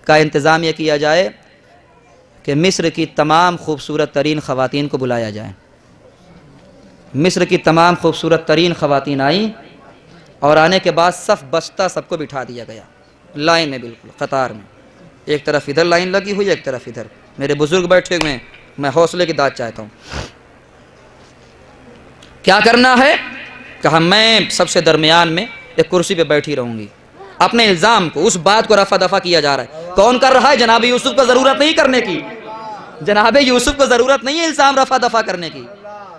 کا انتظام یہ کیا جائے کہ مصر کی تمام خوبصورت ترین خواتین کو بلایا جائے. مصر کی تمام خوبصورت ترین خواتین آئیں اور آنے کے بعد صف بستہ سب کو بٹھا دیا گیا, لائن میں, بالکل قطار میں. ایک طرف ادھر لائن لگی ہوئی, ایک طرف ادھر. میرے بزرگ بیٹھے ہوئے ہیں, میں حوصلے کی داد چاہتا ہوں. کیا کرنا ہے؟ کہا میں سب سے درمیان میں ایک کرسی پہ بیٹھی رہوں گی, اپنے الزام کو، اس بات کو رفع دفع کیا جا رہا ہے. کون کر رہا ہے؟ جناب یوسف کو ضرورت نہیں کرنے کی. جناب یوسف کو ضرورت نہیں ہے الزام رفع دفع کرنے کی.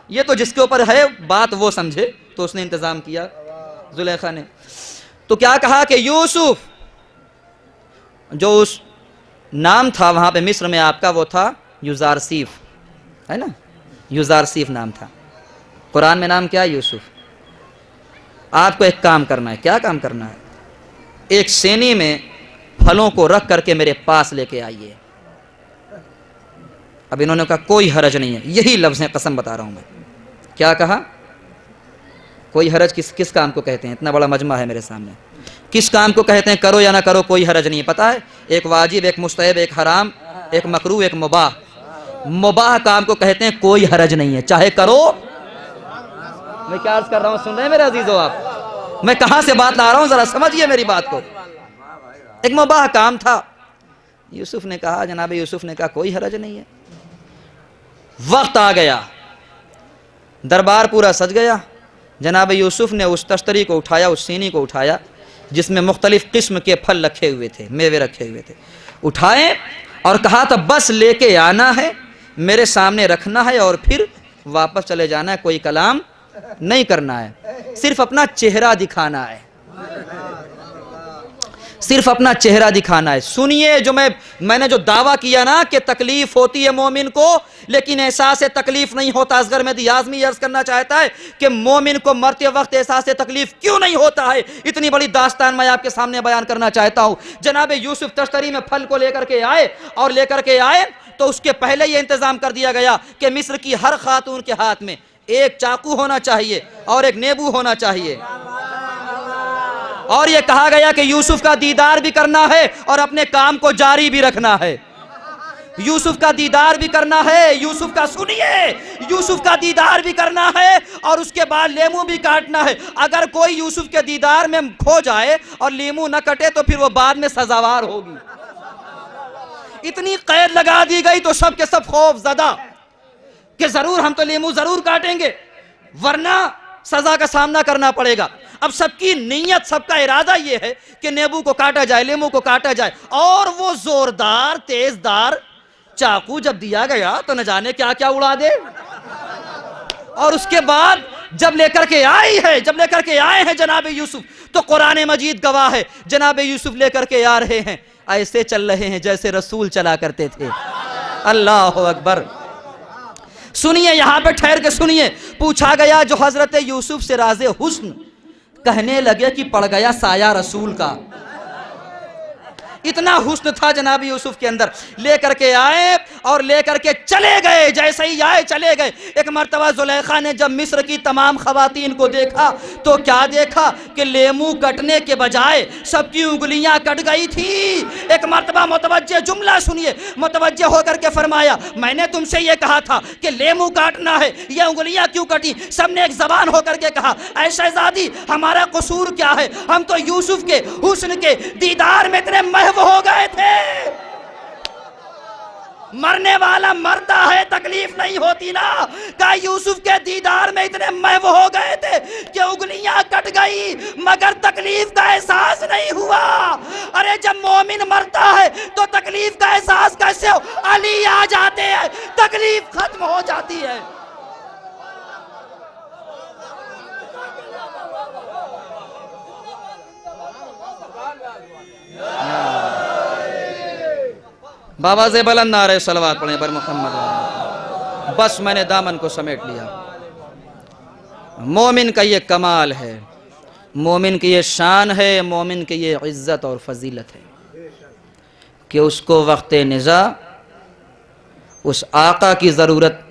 یہ تو جس کے اوپر ہے بات وہ سمجھے، تو اس نے انتظام کیا زلیخا نے. تو کیا کہا کہ یوسف، جو اس نام تھا وہاں پہ مصر میں آپ کا، وہ تھا یوزارسیف، ہے نا، یوزارسیف نام تھا. قرآن میں نام کیا ہے؟ یوسف. آپ کو ایک کام کرنا ہے. کیا کام کرنا ہے؟ ایک سینی میں پھلوں کو رکھ کر کے میرے پاس لے کے آئیے. اب انہوں نے کہا کوئی حرج نہیں ہے. یہی لفظ ہیں، قسم بتا رہا ہوں میں. کیا کہا؟ کوئی حرج کس کام کو کہتے ہیں؟ اتنا بڑا مجمع ہے میرے سامنے. کس کام کو کہتے ہیں؟ کرو یا نہ کرو کوئی حرج نہیں ہے. پتہ ہے؟ ایک واجب، ایک مستحب، ایک حرام، ایک مکروہ، ایک مباح. مباح کام کو کہتے ہیں کوئی حرج نہیں ہے، چاہے کرو. میں کیا عرض کر رہا ہوں، سن رہے ہیں میرے عزیزو آپ؟ میں کہاں سے بات لا رہا ہوں، ذرا سمجھیے میری بات کو. ایک مباح کام تھا. یوسف نے کہا، جناب یوسف نے کہا کوئی حرج نہیں ہے. وقت آ گیا، دربار پورا سج گیا. جناب یوسف نے اس تشتری کو اٹھایا، اس سینی کو اٹھایا جس میں مختلف قسم کے پھل رکھے ہوئے تھے، میوے رکھے ہوئے تھے. اٹھائے اور کہا تھا بس لے کے آنا ہے، میرے سامنے رکھنا ہے اور پھر واپس چلے جانا ہے. کوئی کلام نہیں کرنا ہے، صرف اپنا چہرہ دکھانا ہے، صرف اپنا چہرہ دکھانا ہے. سنیے، جو میں نے جو دعویٰ کیا نا کہ تکلیف ہوتی ہے مومن کو لیکن احساس تکلیف نہیں ہوتا. اصغر مہدی اعظمی عرض کرنا چاہتا ہے کہ مومن کو مرتے وقت احساس تکلیف کیوں نہیں ہوتا ہے. اتنی بڑی داستان میں آپ کے سامنے بیان کرنا چاہتا ہوں. جناب یوسف تشتری میں پھل کو لے کر کے آئے، اور لے کر کے آئے تو اس کے پہلے یہ انتظام کر دیا گیا کہ مصر کی ہر خاتون کے ہاتھ میں ایک چاقو ہونا چاہیے اور ایک نیبو ہونا چاہیے. اور یہ کہا گیا کہ یوسف کا دیدار بھی کرنا ہے اور اپنے کام کو جاری بھی رکھنا ہے. یوسف کا دیدار بھی کرنا ہے، یوسف کا، سنیے، یوسف کا دیدار بھی کرنا ہے اور اس کے بعد لیمو بھی کاٹنا ہے. اگر کوئی یوسف کے دیدار میں کھو جائے اور لیمو نہ کٹے تو پھر وہ بعد میں سزاوار ہوگی. اتنی قید لگا دی گئی تو سب کے سب خوف زدہ کہ ضرور ہم تو لیمو ضرور کاٹیں گے ورنہ سزا کا سامنا کرنا پڑے گا. اب سب کی نیت، سب کا ارادہ یہ ہے کہ نیبو کو کاٹا جائے، لیمو کو کاٹا جائے. اور وہ زوردار تیزدار چاقو جب دیا گیا تو نہ جانے کیا کیا اڑا دے. اور اس کے بعد جب لے کر کے آئے ہیں جناب یوسف، تو قرآن مجید گواہ ہے. جناب یوسف لے کر کے آ رہے ہیں، ایسے چل رہے ہیں جیسے رسول چلا کرتے تھے. اللہ اکبر. سنیے، یہاں پہ ٹھہر کے سنیے. پوچھا گیا جو حضرت یوسف سے راز حسن، کہنے لگے کہ پڑ گیا سایہ رسول کا. اتنا حسن تھا جناب یوسف کے اندر. لے کر کے آئے اور لے کر کے چلے گئے. جیسے ہی آئے چلے گئے. ایک مرتبہ زلیخا نے جب مصر کی تمام خواتین کو دیکھا تو کیا دیکھا کہ لیمو کٹنے کے بجائے سب کی انگلیاں کٹ گئی تھی. ایک مرتبہ متوجہ، جملہ سنیے، متوجہ ہو کر کے فرمایا میں نے تم سے یہ کہا تھا کہ لیمو کاٹنا ہے، یہ انگلیاں کیوں کٹی؟ سب نے ایک زبان ہو کر کے کہا اے شہزادی ہمارا قصور کیا ہے؟ ہم تو یوسف کے حسن کے دیدار میں اتنے محو ہو گئے تھے. مرنے والا مرتا ہے، تکلیف نہیں ہوتی نا. کہ یوسف کے دیدار میں اتنے محو ہو گئے تھے کہ انگلیاں کٹ گئی مگر تکلیف کا احساس نہیں ہوا. ارے جب مومن مرتا ہے تو تکلیف کا احساس کیسے ہو؟ علی آ جاتے ہیں، تکلیف ختم ہو جاتی ہے. بابا سے بلند نعرہ صلوات پڑھیں پر محمد. بس میں نے دامن کو سمیٹ لیا. مومن کا یہ کمال ہے، مومن کی یہ شان ہے، مومن کی یہ عزت اور فضیلت ہے کہ اس کو وقت نزاع اس آقا کی ضرورت،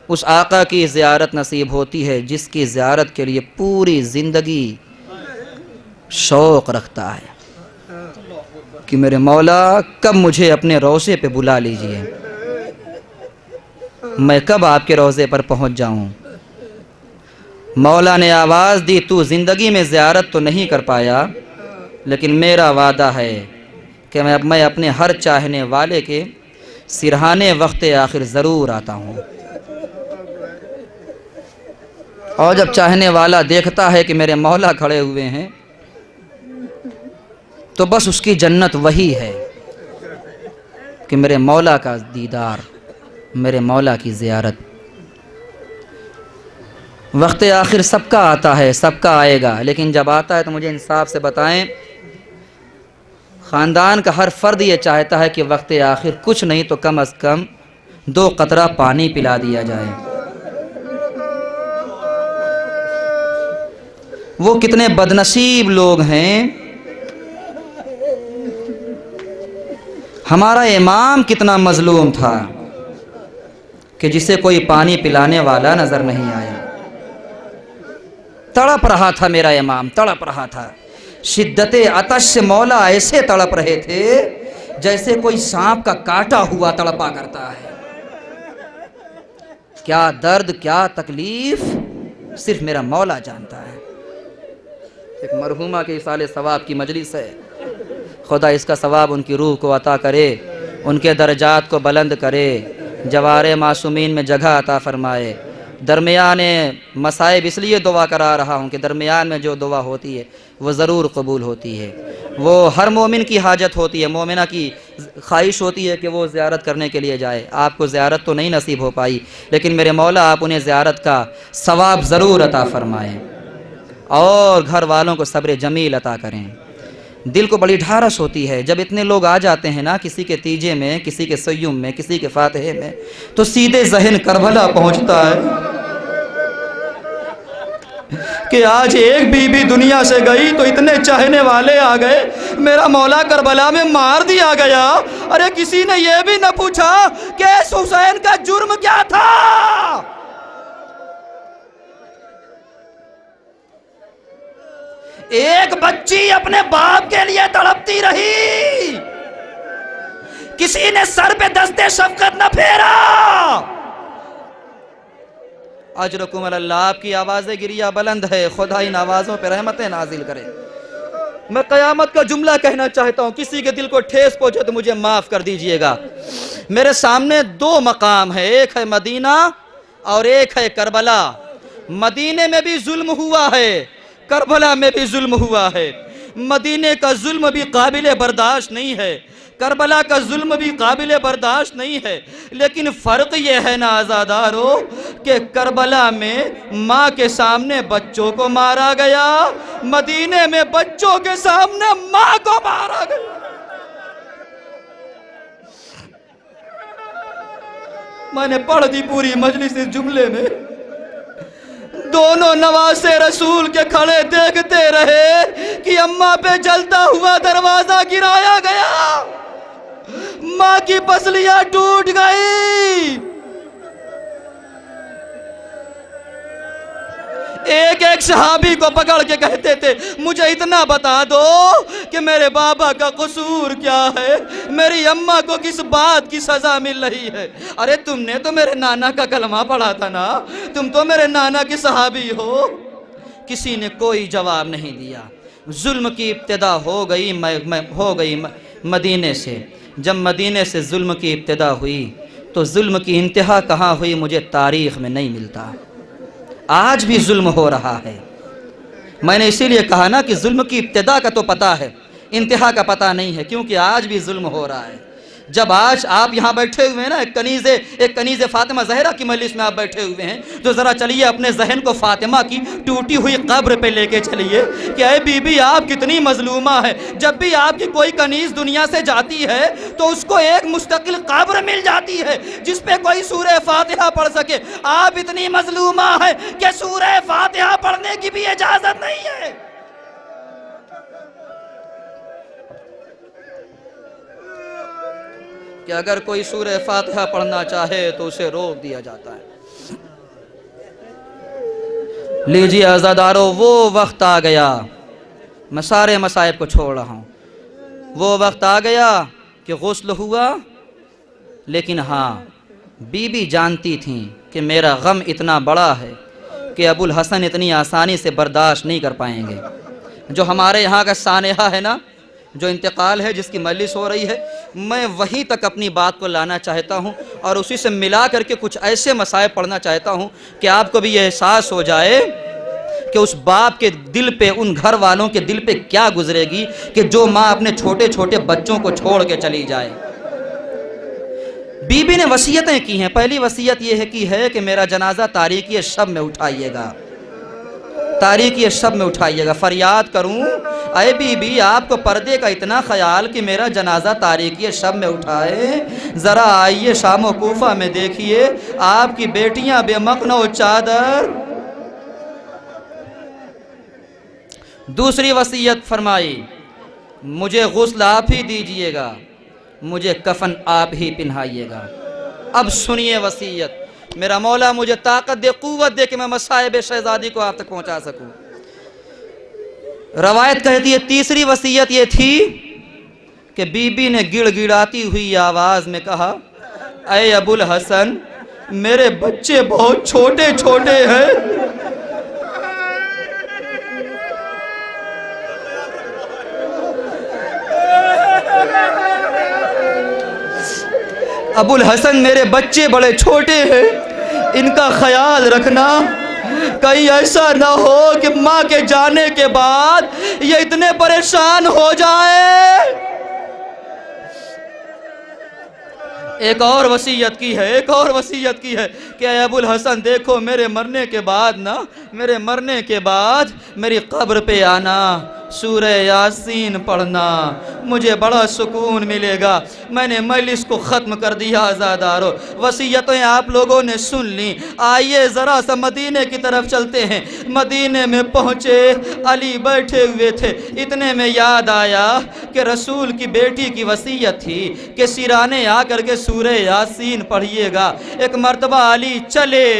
اس آقا کی زیارت نصیب ہوتی ہے جس کی زیارت کے لیے پوری زندگی شوق رکھتا ہے کہ میرے مولا کب مجھے اپنے روضے پہ بلا لیجئے، میں کب آپ کے روضے پر پہنچ جاؤں. مولا نے آواز دی تو زندگی میں زیارت تو نہیں کر پایا لیکن میرا وعدہ ہے کہ میں اپنے ہر چاہنے والے کے سرہانے وقت آخر ضرور آتا ہوں. اور جب چاہنے والا دیکھتا ہے کہ میرے مولا کھڑے ہوئے ہیں تو بس اس کی جنت وہی ہے کہ میرے مولا کا دیدار، میرے مولا کی زیارت۔ وقت آخر سب کا آتا ہے، سب کا آئے گا، لیکن جب آتا ہے تو مجھے انصاف سے بتائیں، خاندان کا ہر فرد یہ چاہتا ہے کہ وقت آخر کچھ نہیں تو کم از کم 2 قطرہ پانی پلا دیا جائے۔ وہ کتنے بدنصیب لوگ ہیں، ہمارا امام کتنا مظلوم تھا کہ جسے کوئی پانی پلانے والا نظر نہیں آیا۔ تڑپ رہا تھا میرا امام، تڑپ رہا تھا، شدت عطش سے مولا ایسے تڑپ رہے تھے جیسے کوئی سانپ کا کاٹا ہوا تڑپا کرتا ہے۔ کیا درد، کیا تکلیف، صرف میرا مولا جانتا ہے۔ ایک مرحومہ کے ایصال ثواب کی مجلس ہے، خدا اس کا ثواب ان کی روح کو عطا کرے، ان کے درجات کو بلند کرے، جوار معصومین میں جگہ عطا فرمائے۔ درمیان مصائب اس لیے دعا کرا رہا ہوں کہ درمیان میں جو دعا ہوتی ہے وہ ضرور قبول ہوتی ہے۔ وہ ہر مومن کی حاجت ہوتی ہے، مومنہ کی خواہش ہوتی ہے کہ وہ زیارت کرنے کے لیے جائے۔ آپ کو زیارت تو نہیں نصیب ہو پائی، لیکن میرے مولا آپ انہیں زیارت کا ثواب ضرور عطا فرمائیں اور گھر والوں کو صبر جمیل عطا کریں۔ دل کو بڑی ڈھارس ہوتی ہے جب اتنے لوگ آ جاتے ہیں نا، کسی کے تیجے میں، کسی کے سیوم میں، کسی کے فاتحے میں، تو سیدھے ذہن کربلا پہنچتا ہے کہ آج ایک بی بی دنیا سے گئی تو اتنے چاہنے والے آ گئے، میرا مولا کربلا میں مار دیا گیا۔ ارے کسی نے یہ بھی نہ پوچھا کہ اس حسین کا جرم کیا تھا۔ ایک بچی اپنے باپ کے لیے تڑپتی رہی، کسی نے سر پہ دستے شفقت نہ پھیرا۔ اجرکم اللہ، آپ کی آوازیں گریہ بلند ہے، خدا ان آوازوں پہ رحمتیں نازل کرے۔ میں قیامت کا جملہ کہنا چاہتا ہوں، کسی کے دل کو ٹھیس پہنچے تو مجھے معاف کر دیجئے گا۔ میرے سامنے 2 مقام ہے، ایک ہے مدینہ اور ایک ہے کربلا۔ مدینے میں بھی ظلم ہوا ہے، کربلا میں بھی ظلم ہوا ہے۔ مدینے کا ظلم بھی قابل برداشت نہیں ہے، کربلا کا ظلم بھی قابل برداشت نہیں ہے، لیکن فرق یہ ہے نا آزادارو کہ کربلا میں ماں کے سامنے بچوں کو مارا گیا، مدینے میں بچوں کے سامنے ماں کو مارا گیا۔ میں نے پڑھ دی پوری مجلس اس جملے میں، دونوں نواسے رسول کے کھڑے دیکھتے رہے کہ اماں پہ جلتا ہوا دروازہ گرایا گیا، ماں کی پسلیاں ٹوٹ گئی۔ ایک ایک صحابی کو پکڑ کے کہتے تھے مجھے اتنا بتا دو کہ میرے بابا کا قصور کیا ہے، میری اماں کو کس بات کی سزا مل رہی ہے۔ ارے تم نے تو میرے نانا کا کلمہ پڑھا تھا نا، تم تو میرے نانا کے صحابی ہو۔ کسی نے کوئی جواب نہیں دیا۔ ظلم کی ابتدا ہو گئی مدینے سے۔ جب مدینے سے ظلم کی ابتدا ہوئی تو ظلم کی انتہا کہاں ہوئی مجھے تاریخ میں نہیں ملتا۔ آج بھی ظلم ہو رہا ہے۔ میں نے اسی لیے کہا نا کہ ظلم کی ابتدا کا تو پتہ ہے، انتہا کا پتہ نہیں ہے، کیونکہ آج بھی ظلم ہو رہا ہے۔ جب آج آپ یہاں بیٹھے ہوئے ہیں نا، ایک کنیز فاطمہ زہرا کی مجلس میں آپ بیٹھے ہوئے ہیں، تو ذرا چلیے اپنے ذہن کو فاطمہ کی ٹوٹی ہوئی قبر پہ لے کے چلیے کہ اے بی بی آپ کتنی مظلومہ ہے۔ جب بھی آپ کی کوئی کنیز دنیا سے جاتی ہے تو اس کو ایک مستقل قبر مل جاتی ہے جس پہ کوئی سورہ فاتحہ پڑھ سکے۔ آپ اتنی مظلومہ ہے کہ سورہ فاتحہ پڑھنے کی بھی اجازت نہیں ہے۔ کہ اگر کوئی سورہ فاتحہ پڑھنا چاہے تو اسے روک دیا جاتا ہے۔ لیجیے عزادارو، وہ وقت آ گیا، میں سارے مصائب کو چھوڑ رہا ہوں، وہ وقت آ گیا کہ غسل ہوا، لیکن ہاں بی بی جانتی تھیں کہ میرا غم اتنا بڑا ہے کہ ابو الحسن اتنی آسانی سے برداشت نہیں کر پائیں گے۔ جو ہمارے یہاں کا سانحہ ہے نا، جو انتقال ہے، جس کی مجلس ہو رہی ہے، میں وہیں تک اپنی بات کو لانا چاہتا ہوں اور اسی سے ملا کر کے کچھ ایسے مصائب پڑھنا چاہتا ہوں کہ آپ کو بھی یہ احساس ہو جائے کہ اس باپ کے دل پہ، ان گھر والوں کے دل پہ کیا گزرے گی کہ جو ماں اپنے چھوٹے چھوٹے بچوں کو چھوڑ کے چلی جائے۔ بی بی نے وصیتیں کی ہیں۔ پہلی وصیت یہ ہے کی ہے کہ میرا جنازہ تاریکی شب میں اٹھائیے گا، تاریکی شب میں اٹھائیے گا۔ فریاد کروں اے بی بی، آپ کو پردے کا اتنا خیال کہ میرا جنازہ تاریکی شب میں اٹھائے؟ ذرا آئیے شام و کوفہ میں دیکھیے آپ کی بیٹیاں بے مقن و چادر۔ دوسری وصیت فرمائی، مجھے غسل آپ ہی دیجئے گا، مجھے کفن آپ ہی پہنائیے گا۔ اب سنیے وصیت، میرا مولا مجھے طاقت دے، قوت دے کہ میں مصائب شہزادی کو آپ تک پہنچا سکوں۔ روایت کہتی ہے تیسری وصیت یہ تھی کہ بی بی نے گڑ گڑاتی ہوئی آواز میں کہا، اے ابو الحسن، میرے بچے بہت چھوٹے چھوٹے ہیں، ابو الحسن میرے بچے بڑے چھوٹے ہیں، ان کا خیال رکھنا، کہیں ایسا نہ ہو کہ ماں کے جانے کے بعد یہ اتنے پریشان ہو جائے۔ ایک اور وصیت کی ہے، ایک اور وصیت کی ہے کہ اے ابو الحسن دیکھو، میرے مرنے کے بعد نا، میرے مرنے کے بعد میری قبر پہ آنا، سورہ یاسین پڑھنا، مجھے بڑا سکون ملے گا۔ میں نے مجلس کو ختم کر دیا عزادارو، وصیتیں آپ لوگوں نے سن لیں۔ آئیے ذرا سا مدینے کی طرف چلتے ہیں۔ مدینے میں پہنچے، علی بیٹھے ہوئے تھے، اتنے میں یاد آیا کہ رسول کی بیٹی کی وصیت تھی کہ سیرانے آ کر کے سورہ یاسین پڑھیے گا۔ ایک مرتبہ علی چلے،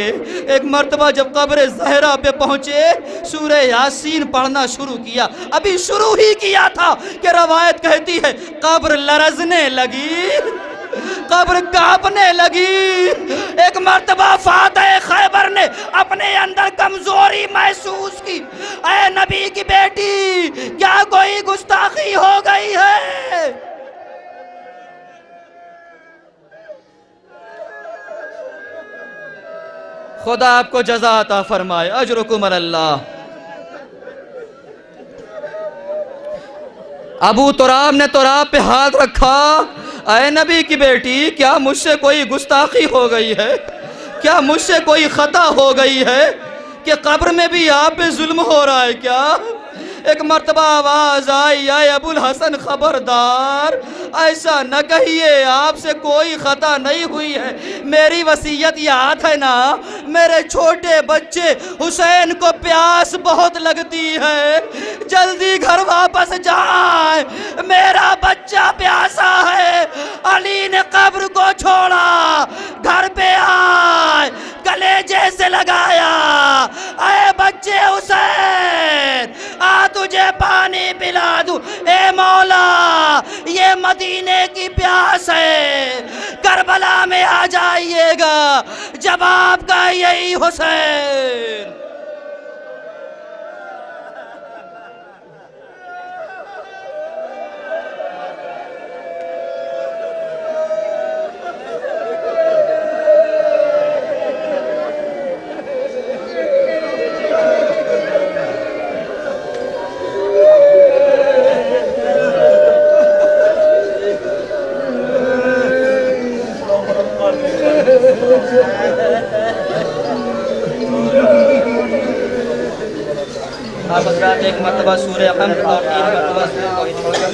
ایک مرتبہ جب قبر زہرا پہ پہنچے، سورہ یاسین پڑھنا شروع کیا۔ ابھی شروع ہی کیا تھا کہ روایت کہتی ہے قبر لرزنے لگی، قبر کانپنے لگی۔ ایک مرتبہ فاتح خیبر نے اپنے اندر کمزوری محسوس کی، اے نبی کی بیٹی، کیا کوئی گستاخی ہو گئی ہے؟ خدا آپ کو جزا عطا فرمائے، اجرکم علی اللہ۔ ابو تراب نے تراب پہ ہاتھ رکھا، اے نبی کی بیٹی، کیا مجھ سے کوئی گستاخی ہو گئی ہے؟ کیا مجھ سے کوئی خطا ہو گئی ہے کہ قبر میں بھی آپ پہ ظلم ہو رہا ہے کیا؟ ایک مرتبہ آواز آئی، اے ابو الحسن خبردار، ایسا نہ کہیے، آپ سے کوئی خطا نہیں ہوئی ہے، میری وصیت یاد ہے نا، میرے چھوٹے بچے حسین کو پیاس بہت لگتی ہے، جلدی گھر واپس جائیں، میرا بچہ پیاسا ہے۔ علی نے قبر کو چھوڑا، گھر پہ آئے، کلیجے سے لگایا، اے بچے حسین، تجھے پانی پلا دوں، اے مولا یہ مدینے کی پیاس ہے، کربلا میں آ جائیے گا، جواب کا یہی حسین۔ آپ حضرات ایک مرتبہ سورہ حمد اور 3 مرتبہ سورہ توحید پڑھ کر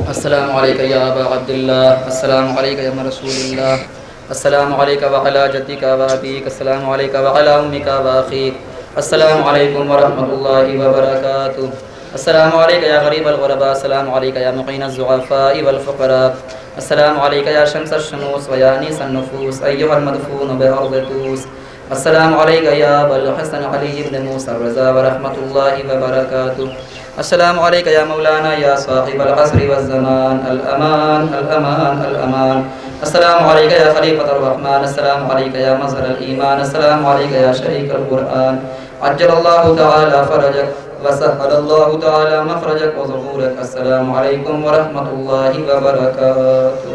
السلام علیکم یا ابا عبداللہ، السلام علیکم یا رسول اللہ، السلام علیکم وعلی جدک و ابیک، السلام علیکم وعلی امک و اخیک، السلام علیکم ورحمۃ اللہ وبرکاتہ، السلام علیکم یا غریب الغرباء، السلام علیکم یا مقین الضعفاء والفقراء، السلام علیکم یا شمس الشموس و یا انیس النفوس ایھا المدفون بارض طوس، السلام علیکم یا ابا الحسن علی بن موسی الرضا ورحمۃ اللہ وبرکاتہ، السلام علیکم یا مولانا یا صاحب العصر والزمان، الامان الامان الامان، السلام علیکم یا خلیفۃ الرحمن، السلام علیکم یا مظہر الایمان، السلام علیکم یا شریک القرآن، عجل اللہ تعالی فرجک وسهل اللہ تعالی مخرجک وظہورک، السلام علیکم ورحمۃ اللہ وبرکاتہ۔